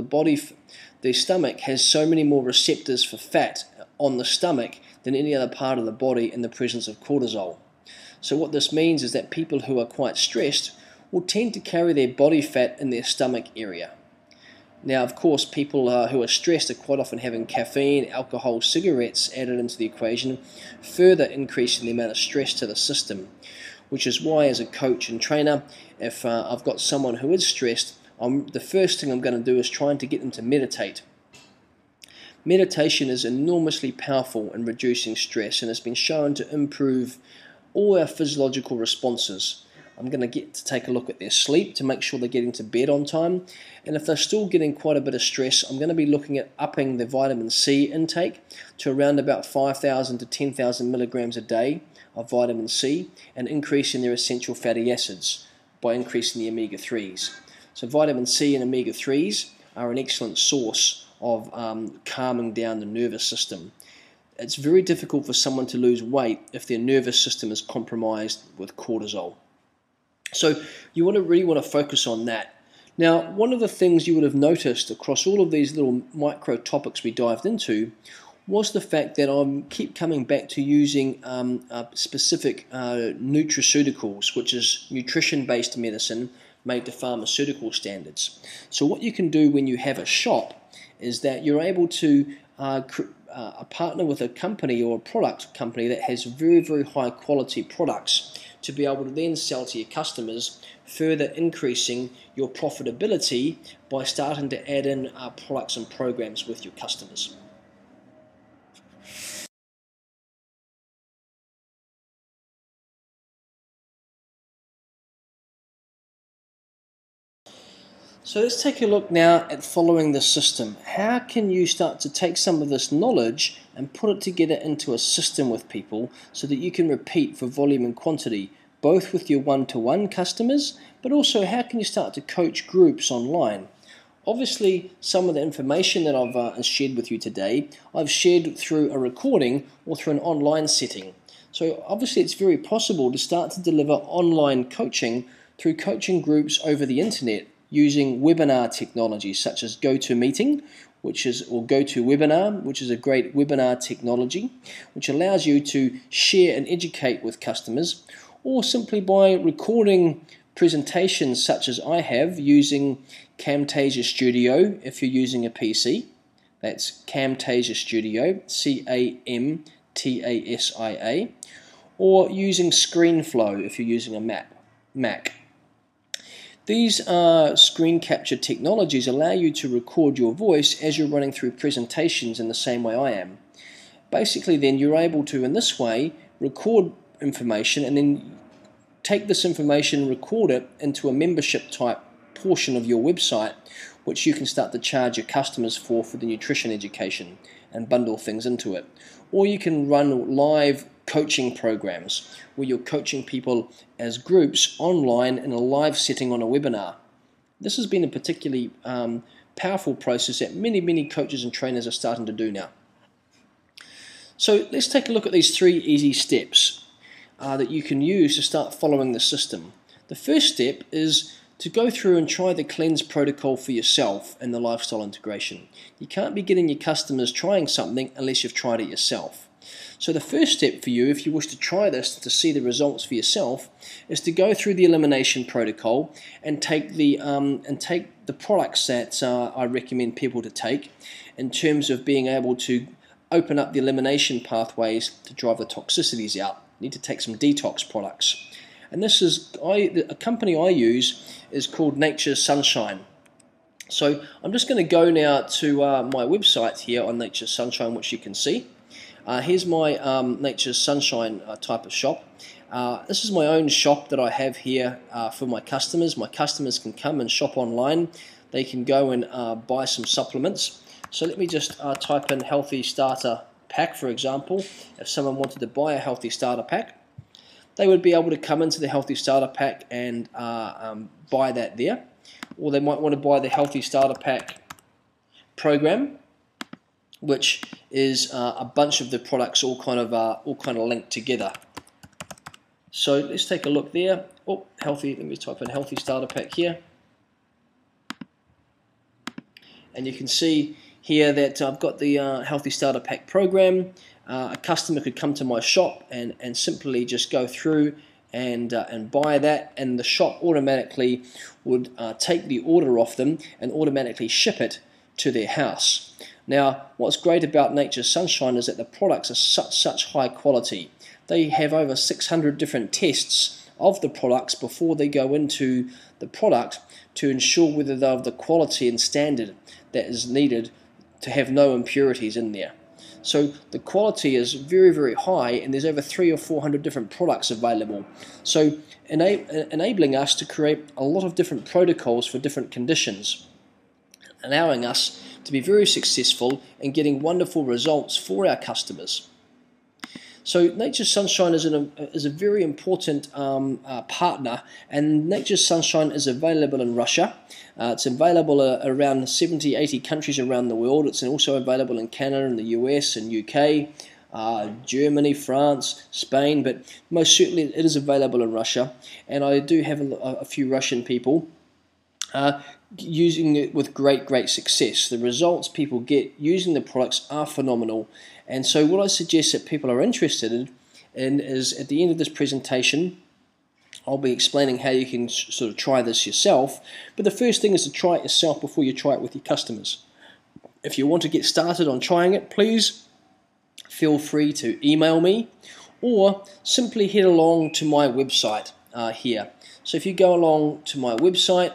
the stomach has so many more receptors for fat on the stomach than any other part of the body in the presence of cortisol. So what this means is that people who are quite stressed will tend to carry their body fat in their stomach area. Now, of course, people who are stressed are quite often having caffeine, alcohol, cigarettes added into the equation, further increasing the amount of stress to the system, which is why as a coach and trainer, if I've got someone who is stressed, the first thing I'm going to do is trying to get them to meditate. Meditation is enormously powerful in reducing stress and has been shown to improve all our physiological responses. I'm going to get to take a look at their sleep to make sure they're getting to bed on time, and if they're still getting quite a bit of stress, I'm going to be looking at upping the vitamin C intake to around about 5,000 to 10,000 milligrams a day of vitamin C, and increasing their essential fatty acids by increasing the omega-3s. So vitamin C and omega-3s are an excellent source of calming down the nervous system. It's very difficult for someone to lose weight if their nervous system is compromised with cortisol. So you really want to focus on that. Now, one of the things you would have noticed across all of these little micro topics we dived into was the fact that I keep coming back to using specific nutraceuticals, which is nutrition-based medicine made to pharmaceutical standards. So what you can do when you have a shop is that you're able to partner with a company or a product company that has very high quality products to be able to then sell to your customers, further increasing your profitability by starting to add in products and programs with your customers. So let's take a look now at following the system. How can you start to take some of this knowledge and put it together into a system with people so that you can repeat for volume and quantity, both with your one-to-one customers, but also how can you start to coach groups online? Obviously, some of the information that I've shared with you today, I've shared through a recording or through an online setting. So obviously it's very possible to start to deliver online coaching through coaching groups over the internet, using webinar technology such as GoToMeeting, or GoToWebinar, which is a great webinar technology, which allows you to share and educate with customers, or simply by recording presentations such as I have using Camtasia Studio if you're using a PC. That's Camtasia Studio, C-A-M-T-A-S-I-A, or using ScreenFlow if you're using a Mac. These screen capture technologies allow you to record your voice as you're running through presentations in the same way I am. Basically then you're able to, in this way, record information and then take this information, record it into a membership type portion of your website, which you can start to charge your customers for the nutrition education and bundle things into it. Or you can run live coaching programs where you're coaching people as groups online in a live setting on a webinar. This has been a particularly powerful process that many coaches and trainers are starting to do now. So let's take a look at these 3 easy steps that you can use to start following the system. The first step is to go through and try the cleanse protocol for yourself and the lifestyle integration. You can't be getting your customers trying something unless you've tried it yourself. So the first step for you, if you wish to try this to see the results for yourself, is to go through the elimination protocol and take the products that I recommend people to take in terms of being able to open up the elimination pathways to drive the toxicities out. You need to take some detox products. And this is a company I use is called Nature's Sunshine. So I'm just going to go now to my website here on Nature's Sunshine, which you can see. Here's my Nature's Sunshine type of shop. This is my own shop that I have here for my customers. My customers can come and shop online. They can go and buy some supplements. So let me just type in Healthy Starter Pack, for example. If someone wanted to buy a Healthy Starter Pack, they would be able to come into the Healthy Starter Pack and buy that there. Or they might want to buy the Healthy Starter Pack program, which is a bunch of the products all kind of linked together. So let's take a look there. Oh, healthy. Let me type in Healthy Starter Pack here, and you can see here that I've got the Healthy Starter Pack program. A customer could come to my shop and simply just go through and buy that, and the shop automatically would take the order off them and automatically ship it to their house. Now, what's great about Nature's Sunshine is that the products are such high quality. They have over 600 different tests of the products before they go into the product to ensure whether they're of the quality and standard that is needed to have no impurities in there. So the quality is very high, and there's over 300 or 400 different products available. So enabling us to create a lot of different protocols for different conditions, allowing us to be very successful in getting wonderful results for our customers. So Nature's Sunshine is a very important partner, and Nature's Sunshine is available in Russia. It's available around 70-80 countries around the world. It's also available in Canada and the US and UK, Germany, France, Spain, but most certainly it is available in Russia. And I do have a few Russian people using it with great success. The results people get using the products are phenomenal. And so what I suggest that people are interested in is, at the end of this presentation, I'll be explaining how you can sort of try this yourself. But the first thing is to try it yourself before you try it with your customers. If you want to get started on trying it, please feel free to email me or simply head along to my website here. So if you go along to my website,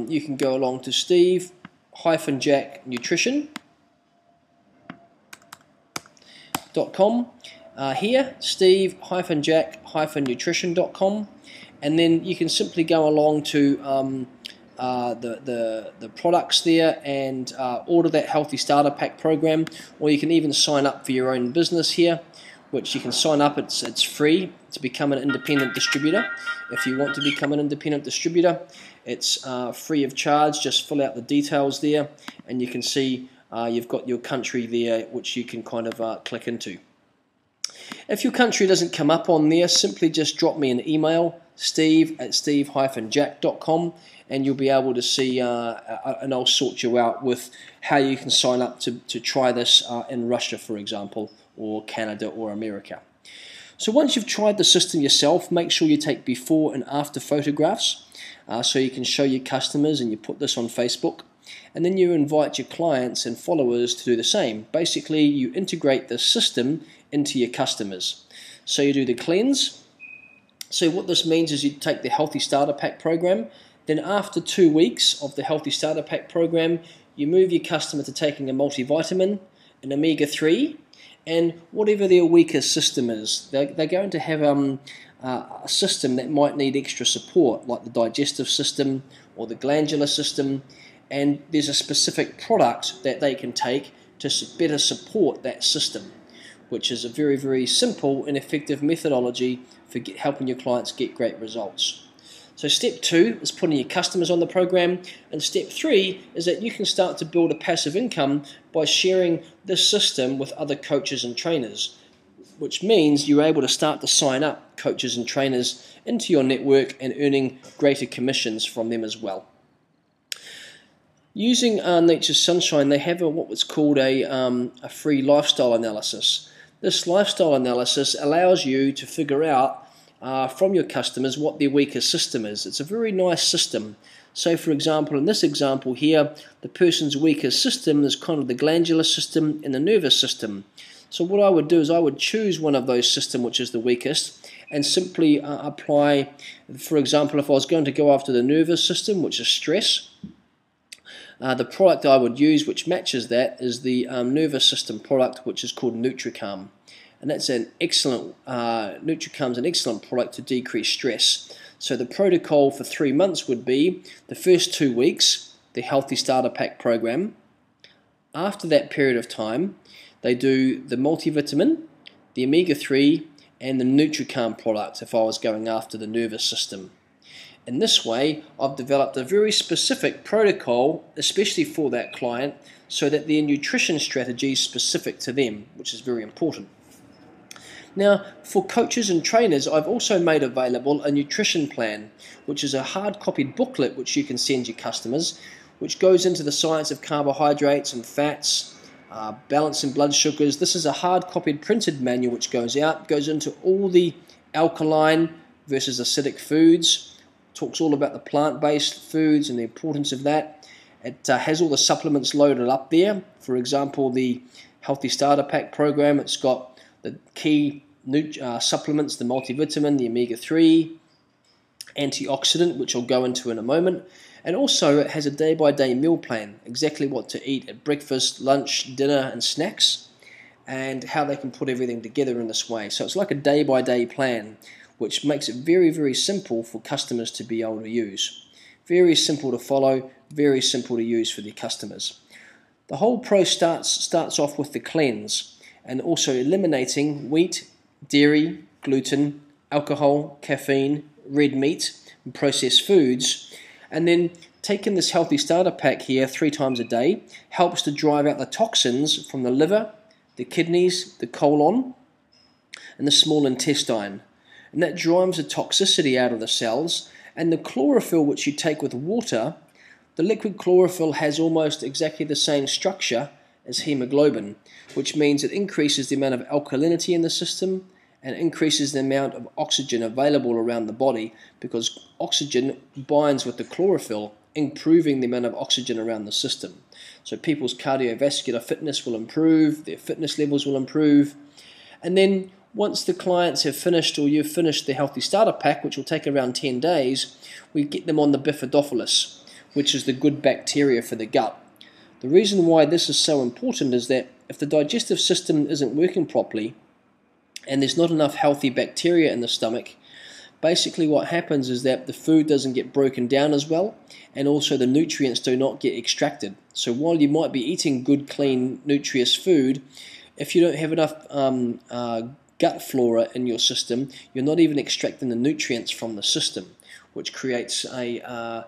you can go along to steve-jack-nutrition.com here, steve-jack-nutrition.com, and then you can simply go along to the products there and order that Healthy Starter Pack program, or you can even sign up for your own business here, which you can sign up. It's free to become an independent distributor. If you want to become an independent distributor, it's free of charge. Just fill out the details there, and you can see you've got your country there, which you can kind of click into. If your country doesn't come up on there, simply just drop me an email, steve@steve-jack.com, and you'll be able to see, and I'll sort you out with how you can sign up to try this in Russia, for example, or Canada or America. So once you've tried the system yourself, make sure you take before and after photographs so you can show your customers, and you put this on Facebook. And then you invite your clients and followers to do the same. Basically, you integrate the system into your customers. So you do the cleanse. So what this means is you take the Healthy Starter Pack program. Then after 2 weeks of the Healthy Starter Pack program, you move your customer to taking a multivitamin, an omega-3, and whatever their weakest system is. They're going to have a system that might need extra support, like the digestive system or the glandular system, and there's a specific product that they can take to better support that system. which is a very, very simple and effective methodology for helping your clients get great results. So step 2 is putting your customers on the program, and step 3 is that you can start to build a passive income by sharing this system with other coaches and trainers, which means you're able to start to sign up coaches and trainers into your network and earning greater commissions from them as well. Using Nature's Sunshine, they have what's called a free lifestyle analysis. This lifestyle analysis allows you to figure out from your customers what their weakest system is. It's a very nice system. So for example, in this example here, the person's weakest system is kind of the glandular system and the nervous system. So what I would do is I would choose one of those systems which is the weakest and simply apply, for example, if I was going to go after the nervous system, which is stress, the product I would use which matches that is the nervous system product, which is called NutriCalm. And that's an excellent, NutriCalm's an excellent product to decrease stress. So the protocol for 3 months would be the first 2 weeks, the Healthy Starter Pack program. After that period of time, they do the multivitamin, the omega-3, and the NutriCalm product if I was going after the nervous system. In this way, I've developed a very specific protocol, especially for that client, so that their nutrition strategy is specific to them, which is very important. Now, for coaches and trainers, I've also made available a nutrition plan, which is a hard-copied booklet which you can send your customers, which goes into the science of carbohydrates and fats, balancing blood sugars. This is a hard-copied printed manual which goes into all the alkaline versus acidic foods, talks all about the plant-based foods and the importance of that. It has all the supplements loaded up there. For example, the Healthy Starter Pack program, it's got the key supplements, the multivitamin, the omega-3, antioxidant, which I'll go into in a moment. And also it has a day-by-day meal plan, exactly what to eat at breakfast, lunch, dinner and snacks, and how they can put everything together in this way. So it's like a day-by-day plan, which makes it very, very simple for customers to be able to use. Very simple to follow, very simple to use for their customers. The whole pro starts off with the cleanse, and also eliminating wheat, dairy, gluten, alcohol, caffeine, red meat, and processed foods. And then taking this Healthy Starter Pack here 3 times a day helps to drive out the toxins from the liver, the kidneys, the colon, and the small intestine. And that drives the toxicity out of the cells. And the chlorophyll which you take with water, the liquid chlorophyll has almost exactly the same structure as hemoglobin, which means it increases the amount of alkalinity in the system and increases the amount of oxygen available around the body, because oxygen binds with the chlorophyll, improving the amount of oxygen around the system. So people's cardiovascular fitness will improve, their fitness levels will improve. And then once the clients have finished, or you've finished the Healthy Starter Pack, which will take around 10 days, we get them on the Bifidobacillus, which is the good bacteria for the gut. The reason why this is so important is that if the digestive system isn't working properly and there's not enough healthy bacteria in the stomach, basically what happens is that the food doesn't get broken down as well, and also the nutrients do not get extracted. So while you might be eating good, clean, nutritious food, if you don't have enough gut flora in your system, you're not even extracting the nutrients from the system, which creates a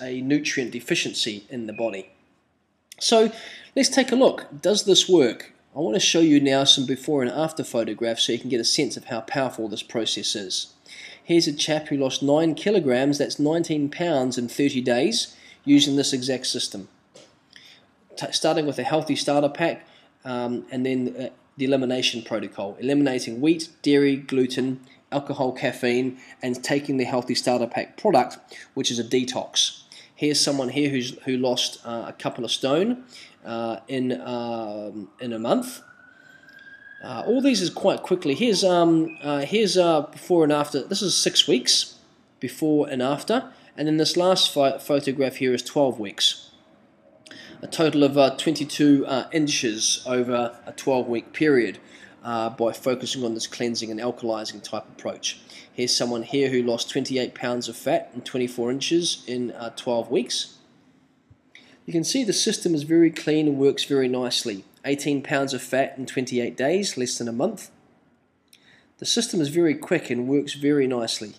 nutrient deficiency in the body. So let's take a look. Does this work? I want to show you now some before and after photographs so you can get a sense of how powerful this process is. Here's a chap who lost 9 kilograms, that's 19 pounds in 30 days, using this exact system. Starting with a Healthy Starter Pack, and then the Elimination Protocol, eliminating wheat, dairy, gluten, alcohol, caffeine, and taking the Healthy Starter Pack product, which is a detox. Here's someone here who lost a couple of stone in a month. All these is quite quickly. Here's before and after. This is 6 weeks before and after, and then this last photograph here is 12 weeks. A total of 22 inches over a 12-week period by focusing on this cleansing and alkalizing type approach. Here's someone here who lost 28 pounds of fat and 24 inches in 12 weeks. You can see the system is very clean and works very nicely. 18 pounds of fat in 28 days, less than a month. The system is very quick and works very nicely.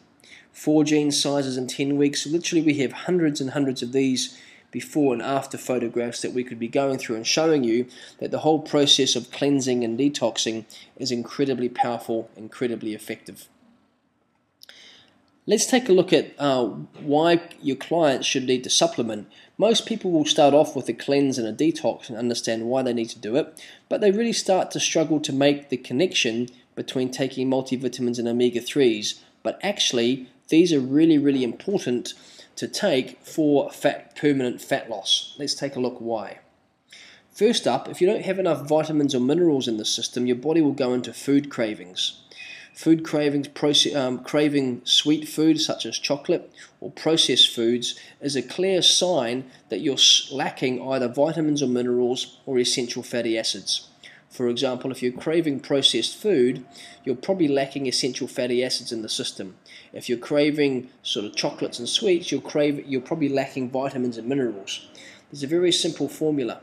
4 gene sizes in 10 weeks. Literally, we have hundreds and hundreds of these before and after photographs that we could be going through and showing you that the whole process of cleansing and detoxing is incredibly powerful, incredibly effective. Let's take a look at why your clients should need to supplement. Most people will start off with a cleanse and a detox and understand why they need to do it, but they really start to struggle to make the connection between taking multivitamins and omega-3s. But actually, these are really, really important to take for permanent fat loss. Let's take a look why. First up, if you don't have enough vitamins or minerals in the system, your body will go into food cravings. Food cravings, craving sweet food such as chocolate or processed foods is a clear sign that you're lacking either vitamins or minerals or essential fatty acids. For example, if you're craving processed food, you're probably lacking essential fatty acids in the system. If you're craving sort of chocolates and sweets, you're probably lacking vitamins and minerals. There's a very simple formula.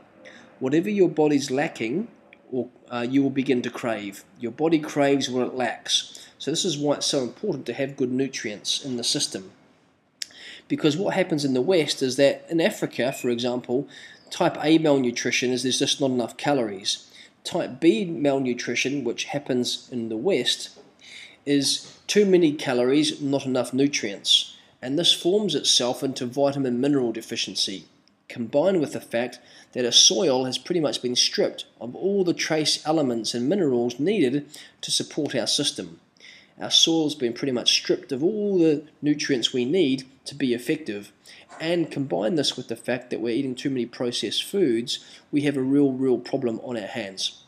Whatever your body's lacking, you will begin to crave. Your body craves what it lacks. So this is why it's so important to have good nutrients in the system. Because what happens in the West is that in Africa, for example, type A malnutrition is there's just not enough calories. Type B malnutrition, which happens in the West, is too many calories, not enough nutrients. And this forms itself into vitamin mineral deficiency, combined with the fact that a soil has pretty much been stripped of all the trace elements and minerals needed to support our system. Our soil has been pretty much stripped of all the nutrients we need to be effective. And combine this with the fact that we're eating too many processed foods, we have a real problem on our hands.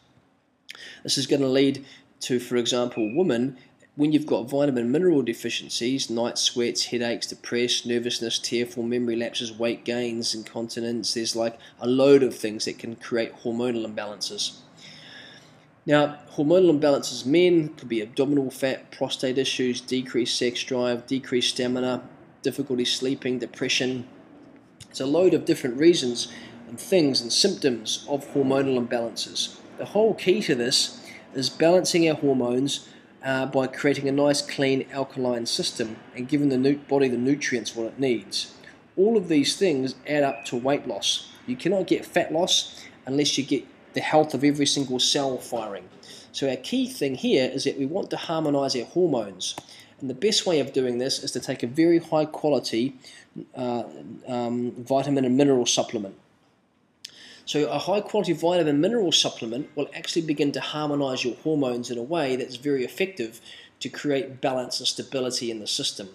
This is going to lead to, for example, women, when you've got vitamin mineral deficiencies, night sweats, headaches, depressed, nervousness, tearful, memory lapses, weight gains, incontinence, there's like a load of things that can create hormonal imbalances. Now, hormonal imbalances in men could be abdominal fat, prostate issues, decreased sex drive, decreased stamina, difficulty sleeping, depression. It's a load of different reasons and things and symptoms of hormonal imbalances. The whole key to this is balancing our hormones by creating a nice, clean, alkaline system and giving the body the nutrients what it needs. All of these things add up to weight loss. You cannot get fat loss unless you get the health of every single cell firing. So our key thing here is that we want to harmonize our hormones. And the best way of doing this is to take a very high quality vitamin and mineral supplement. So a high quality vitamin and mineral supplement will actually begin to harmonize your hormones in a way that's very effective to create balance and stability in the system.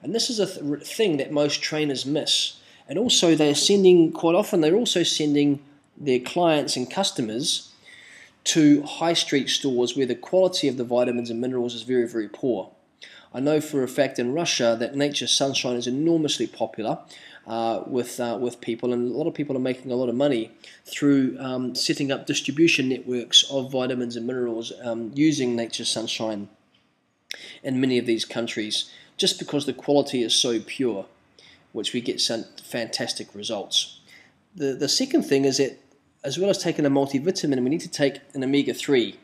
And this is a thing that most trainers miss. And also quite often they're also sending their clients and customers to high street stores where the quality of the vitamins and minerals is very poor. I know for a fact in Russia that Nature's Sunshine is enormously popular with people, and a lot of people are making a lot of money through setting up distribution networks of vitamins and minerals using Nature's Sunshine in many of these countries, just because the quality is so pure, which we get some fantastic results. The second thing is that as well as taking a multivitamin, we need to take an omega-3.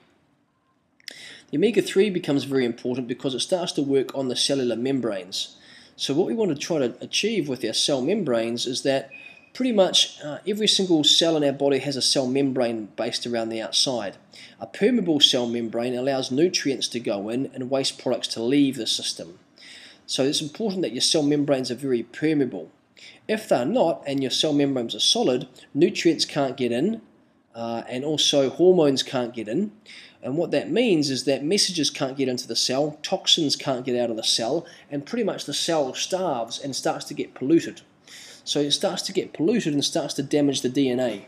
The omega-3 becomes very important because it starts to work on the cellular membranes. So what we want to try to achieve with our cell membranes is that pretty much every single cell in our body has a cell membrane based around the outside. A permeable cell membrane allows nutrients to go in and waste products to leave the system. So it's important that your cell membranes are very permeable. If they're not, and your cell membranes are solid, nutrients can't get in, and also hormones can't get in. And what that means is that messages can't get into the cell, toxins can't get out of the cell, and pretty much the cell starves and starts to get polluted. So it starts to get polluted and starts to damage the DNA.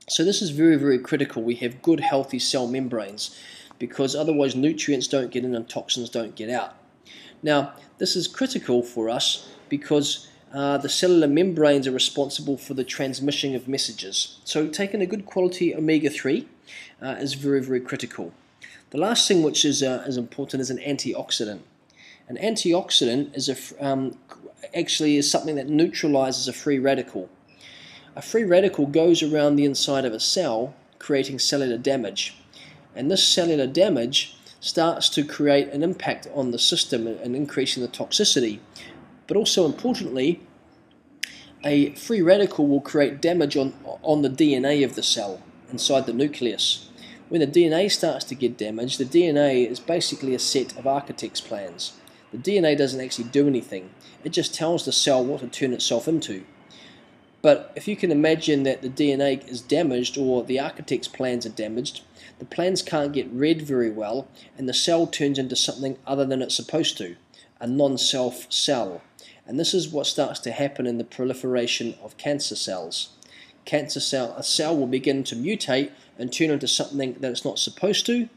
So this is very critical. We have good, healthy cell membranes, because otherwise nutrients don't get in and toxins don't get out. Now, this is critical for us because the cellular membranes are responsible for the transmission of messages. So taking a good quality omega-3 is very critical. The last thing which is important is an antioxidant. An antioxidant is actually is something that neutralizes a free radical. A free radical goes around the inside of a cell, creating cellular damage. And this cellular damage starts to create an impact on the system and increasing the toxicity. But also importantly, a free radical will create damage on the DNA of the cell inside the nucleus. When the DNA starts to get damaged, the DNA is basically a set of architect's plans. The DNA doesn't actually do anything. It just tells the cell what to turn itself into. But if you can imagine that the DNA is damaged or the architect's plans are damaged, the plans can't get read very well and the cell turns into something other than it's supposed to, a non-self cell. And this is what starts to happen in the proliferation of cancer cells. A cell will begin to mutate and turn into something that it's not supposed to.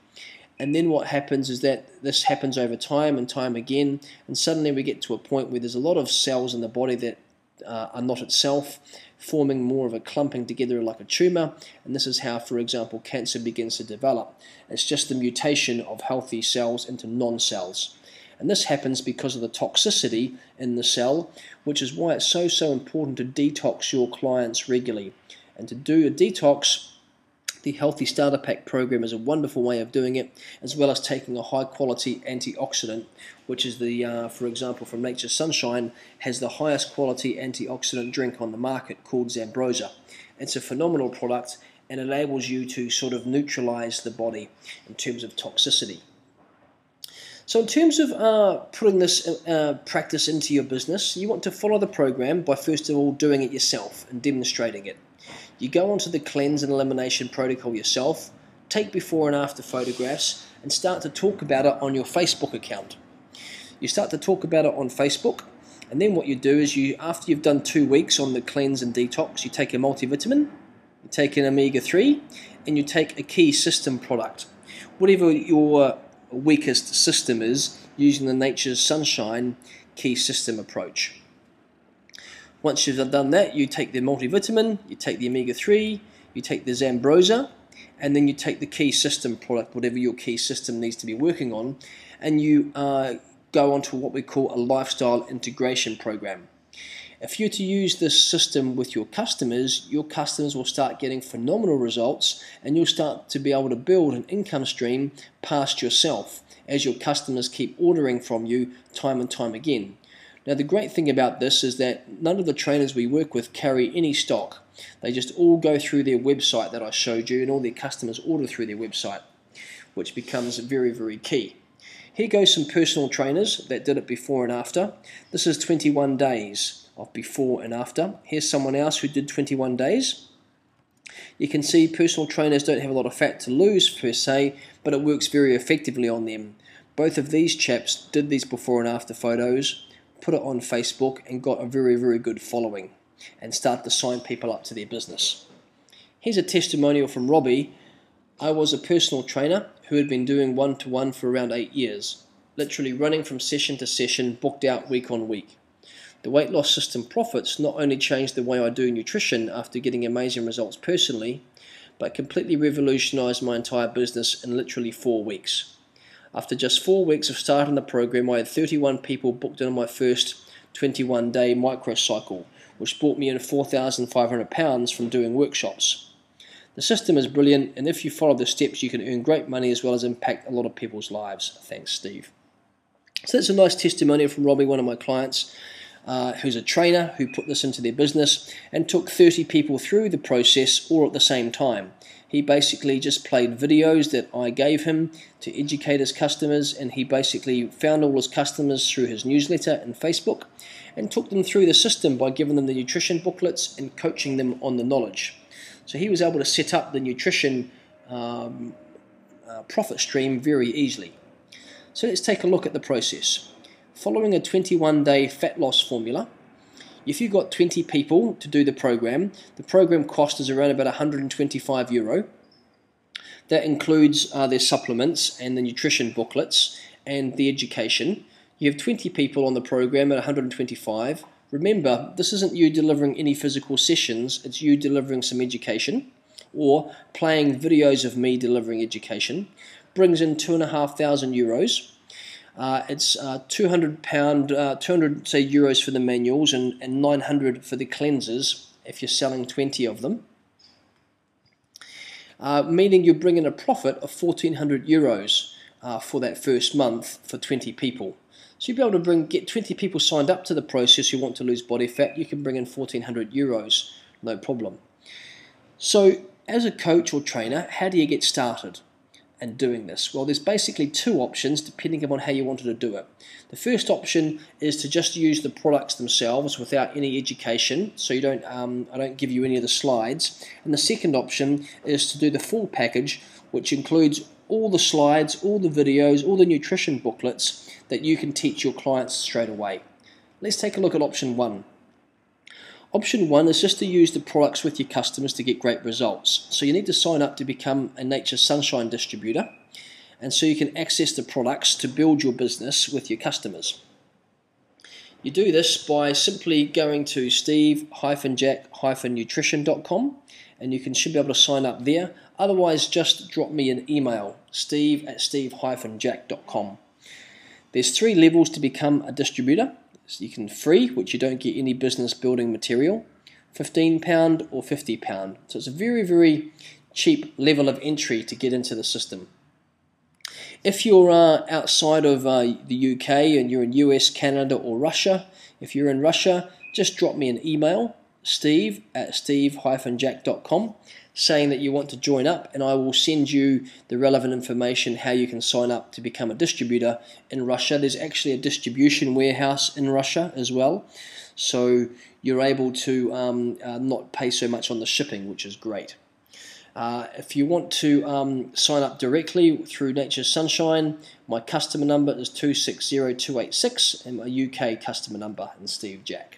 And then what happens is that this happens over time and time again, and suddenly we get to a point where there's a lot of cells in the body that are not itself, forming more of a clumping together like a tumor, and this is how, for example, cancer begins to develop. It's just the mutation of healthy cells into non-cells. And this happens because of the toxicity in the cell, which is why it's so important to detox your clients regularly. And to do a detox, the Healthy Starter Pack program is a wonderful way of doing it, as well as taking a high quality antioxidant, which is the, for example, from Nature's Sunshine, has the highest quality antioxidant drink on the market called Zambrosa. It's a phenomenal product and enables you to sort of neutralize the body in terms of toxicity. So in terms of putting this practice into your business, you want to follow the program by first of all doing it yourself and demonstrating it. You go onto the Cleanse and Elimination Protocol yourself, take before and after photographs, and start to talk about it on your Facebook account. You start to talk about it on Facebook, and then what you do is after you've done 2 weeks on the Cleanse and Detox, you take a multivitamin, you take an omega-3, and you take a key system product. Whatever your weakest system is, using the Nature's Sunshine key system approach. Once you've done that, you take the multivitamin, you take the omega-3, you take the Zambrosa, and then you take the key system product, whatever your key system needs to be working on, and you go on to what we call a lifestyle integration program. If you're to use this system with your customers will start getting phenomenal results, and you'll start to be able to build an income stream past yourself as your customers keep ordering from you time and time again. Now the great thing about this is that none of the trainers we work with carry any stock. They just all go through their website that I showed you, and all their customers order through their website, which becomes very key. Here goes some personal trainers that did it before and after. This is 21 days of before and after. Here's someone else who did 21 days. You can see personal trainers don't have a lot of fat to lose per se, but it works very effectively on them. Both of these chaps did these before and after photos, put it on Facebook, and got a very good following, and start to sign people up to their business. Here's a testimonial from Robbie. I was a personal trainer who had been doing one-to-one for around 8 years, literally running from session to session, booked out week on week. The weight loss system profits not only changed the way I do nutrition after getting amazing results personally, but completely revolutionized my entire business in literally 4 weeks. After just 4 weeks of starting the program, I had 31 people booked in on my first 21-day microcycle, which brought me in £4,500 from doing workshops. The system is brilliant, and if you follow the steps, you can earn great money as well as impact a lot of people's lives. Thanks, Steve. So that's a nice testimonial from Robbie, one of my clients, who's a trainer who put this into their business and took 30 people through the process all at the same time. He basically just played videos that I gave him to educate his customers, and he basically found all his customers through his newsletter and Facebook and took them through the system by giving them the nutrition booklets and coaching them on the knowledge. So he was able to set up the nutrition profit stream very easily. So let's take a look at the process. Following a 21-day fat loss formula, if you've got 20 people to do the program cost is around about €125. That includes their supplements and the nutrition booklets and the education. You have 20 people on the program at 125. Remember, this isn't you delivering any physical sessions, it's you delivering some education or playing videos of me delivering education. Brings in €2,500. It's €200 euros for the manuals and 900 for the cleansers if you're selling 20 of them. meaning you bring in a profit of 1,400 euros for that first month for 20 people. So you'll be able to get 20 people signed up to the process who want to lose body fat. You can bring in 1,400 euros, no problem. So as a coach or trainer, how do you get started in doing this? Well, there's basically two options depending upon how you wanted to do it. The first option is to just use the products themselves without any education, so you don't, I don't give you any of the slides. And the second option is to do the full package, which includes all the slides, all the videos, all the nutrition booklets that you can teach your clients straight away. Let's take a look at option one. Option one is just to use the products with your customers to get great results. So you need to sign up to become a Nature's Sunshine distributor, and so you can access the products to build your business with your customers. You do this by simply going to steve-jack-nutrition.com, and you should be able to sign up there. Otherwise, just drop me an email, steve@steve-jack.com. There's 3 levels to become a distributor. So you can free, which you don't get any business building material, £15 or £50. So it's a very, very cheap level of entry to get into the system. If you're outside of the UK and you're in US, Canada or Russia, if you're in Russia, just drop me an email, steve@steve-jack.com, saying that you want to join up, and I will send you the relevant information how you can sign up to become a distributor in Russia. There's actually a distribution warehouse in Russia as well, so you're able to not pay so much on the shipping, which is great. If you want to sign up directly through Nature's Sunshine, my customer number is 260286 and my UK customer number is Steve Jack.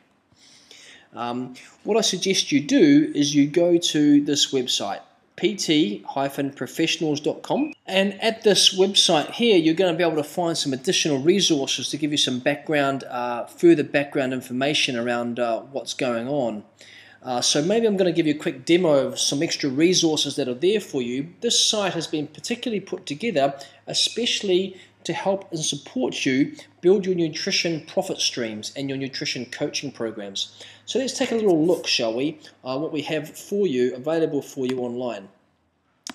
What I suggest you do is you go to this website, pt-professionals.com, and at this website here you're going to be able to find some additional resources to give you some background, further background information around what's going on. So maybe I'm going to give you a quick demo of some extra resources that are there for you. This site has been particularly put together especially to help and support you build your nutrition profit streams and your nutrition coaching programs. So let's take a little look, shall we, what we have for you, available for you online.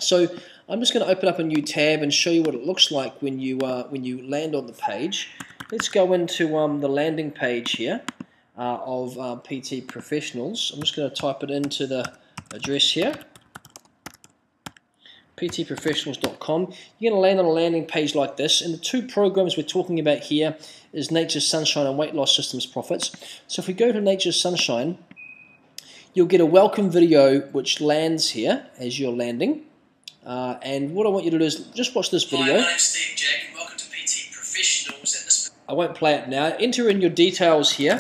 So I'm just going to open up a new tab and show you what it looks like when you land on the page. Let's go into the landing page here of PT Professionals. I'm just going to type it into the address here, pt-professionals.com. You're going to land on a landing page like this, and the 2 programs we're talking about here is Nature's Sunshine and Weight Loss Systems Profits. So if we go to Nature's Sunshine, you'll get a welcome video which lands here as you're landing. And what I want you to do is just watch this video. Hi, my name's Steve Jack and welcome to PT Professionals. And this I won't play it now. Enter in your details here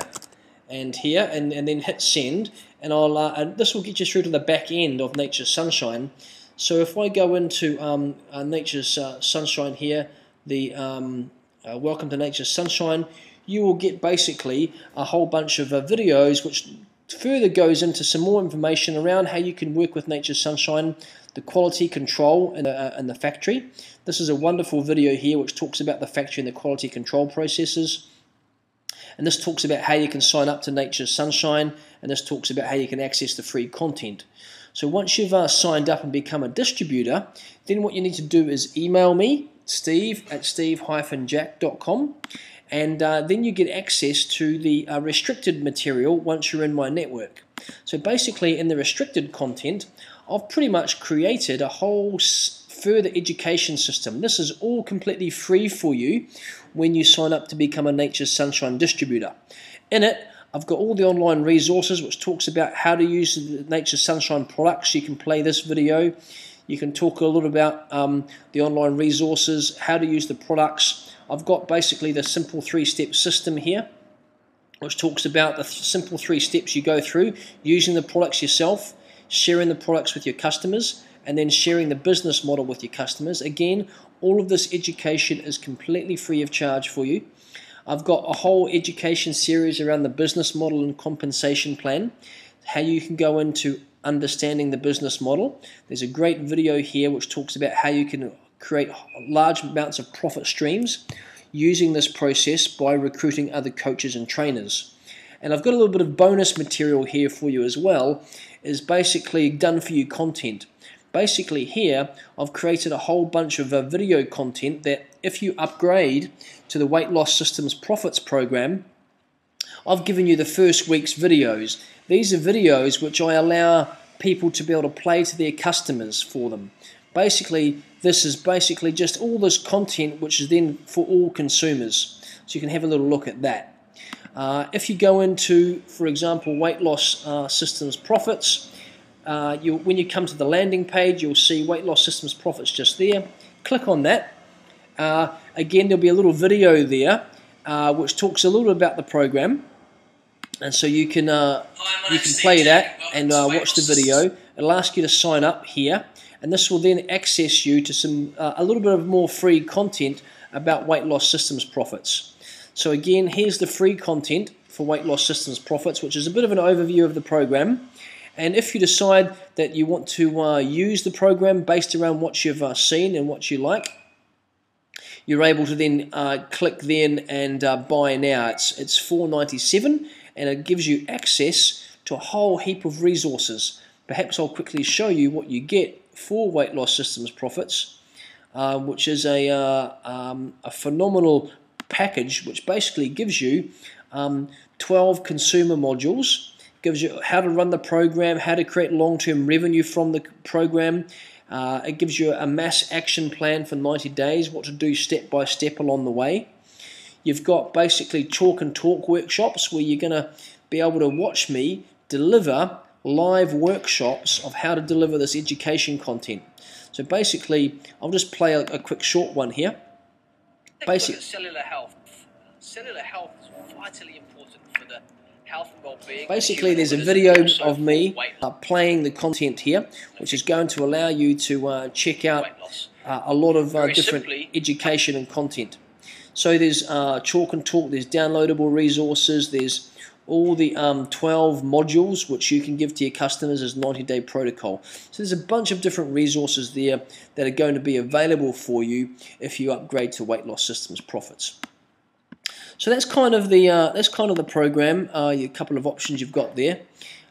and here, and then hit send, and and this will get you through to the back end of Nature's Sunshine. So if I go into Nature's Sunshine here, the welcome to Nature's Sunshine, you will get basically a whole bunch of videos which further goes into some more information around how you can work with Nature's Sunshine, the quality control in the factory. This is a wonderful video here which talks about the factory and the quality control processes. And this talks about how you can sign up to Nature's Sunshine, and this talks about how you can access the free content. So once you've signed up and become a distributor, then what you need to do is email me, steve@steve-jack.com, and then you get access to the restricted material once you're in my network. So basically in the restricted content, I've pretty much created a whole further education system. This is all completely free for you when you sign up to become a Nature's Sunshine distributor. In it, I've got all the online resources which talks about how to use the Nature's Sunshine products. You can play this video. You can talk a little about the online resources, how to use the products. I've got basically the simple 3-step system here, which talks about the simple 3 steps you go through, using the products yourself, sharing the products with your customers, and then sharing the business model with your customers. Again, all of this education is completely free of charge for you. I've got a whole education series around the business model and compensation plan, how you can go into understanding the business model. There's a great video here which talks about how you can create large amounts of profit streams using this process by recruiting other coaches and trainers. And I've got a little bit of bonus material here for you as well, is basically done for you content. basically here I've created a whole bunch of video content that if you upgrade to the Weight Loss Systems Profits program, I've given you the first week's videos. These are videos which I allow people to be able to play to their customers for them. Basically, this is basically just all this content which is then for all consumers. So you can have a little look at that. If you go into, for example, Weight Loss Systems Profits, when you come to the landing page, you'll see Weight Loss Systems Profits just there. Click on that. Again, there'll be a little video there which talks a little about the program, and so you can play that and watch the video. It'll ask you to sign up here, and this will then access you to a little bit of more free content about Weight Loss Systems Profits. So again, here's the free content for Weight Loss Systems Profits, which is a bit of an overview of the program. And if you decide that you want to use the program based around what you've seen and what you like, you're able to then click then and buy now. It's $4.97, and it gives you access to a whole heap of resources. Perhaps I'll quickly show you what you get for Weight Loss Systems Profits, which is a phenomenal package which basically gives you 12 consumer modules, gives you how to run the program, how to create long-term revenue from the program. It gives you a mass action plan for 90 days, what to do step by step along the way. You've got basically talk and talk workshops where you're going to be able to watch me deliver live workshops of how to deliver this education content. So basically, I'll just play a quick short one here. Basic cellular health. Cellular health is vitally important for the health and well-being. Basically, there's a video of me playing the content here, which is going to allow you to check out a lot of different education and content. So there's chalk and talk, there's downloadable resources, there's all the 12 modules which you can give to your customers as 90-day protocol. So there's a bunch of different resources there that are going to be available for you if you upgrade to Weight Loss Systems Profits. So that's kind of the program. A couple of options you've got there.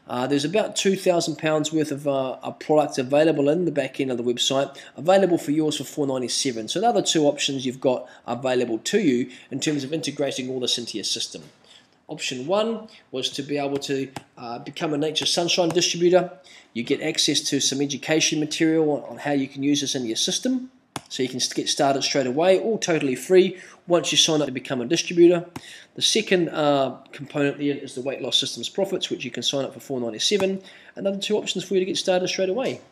There's about £2,000 worth of product available in the back end of the website, available for yours for $4.97. So the other two options you've got available to you in terms of integrating all this into your system. Option 1 was to be able to become a Nature Sunshine distributor. You get access to some education material on how you can use this in your system. So you can get started straight away, all totally free, once you sign up to become a distributor. The second component there is the Weight Loss Systems Profits, which you can sign up for $4.97. Another two options for you to get started straight away.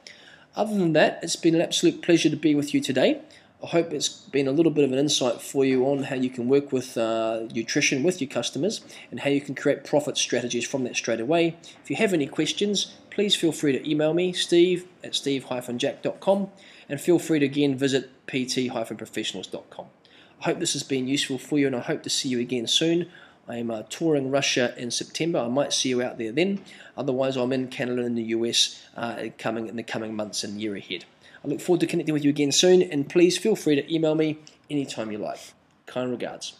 Other than that, it's been an absolute pleasure to be with you today. I hope it's been a little bit of an insight for you on how you can work with nutrition with your customers and how you can create profit strategies from that straight away. If you have any questions, please feel free to email me, steve@steve-jack.com, and feel free to again visit pt-professionals.com. I hope this has been useful for you, and I hope to see you again soon. I am touring Russia in September. I might see you out there then. Otherwise, I'm in Canada and the US in the coming months and year ahead. I look forward to connecting with you again soon, and please feel free to email me anytime you like. Kind regards.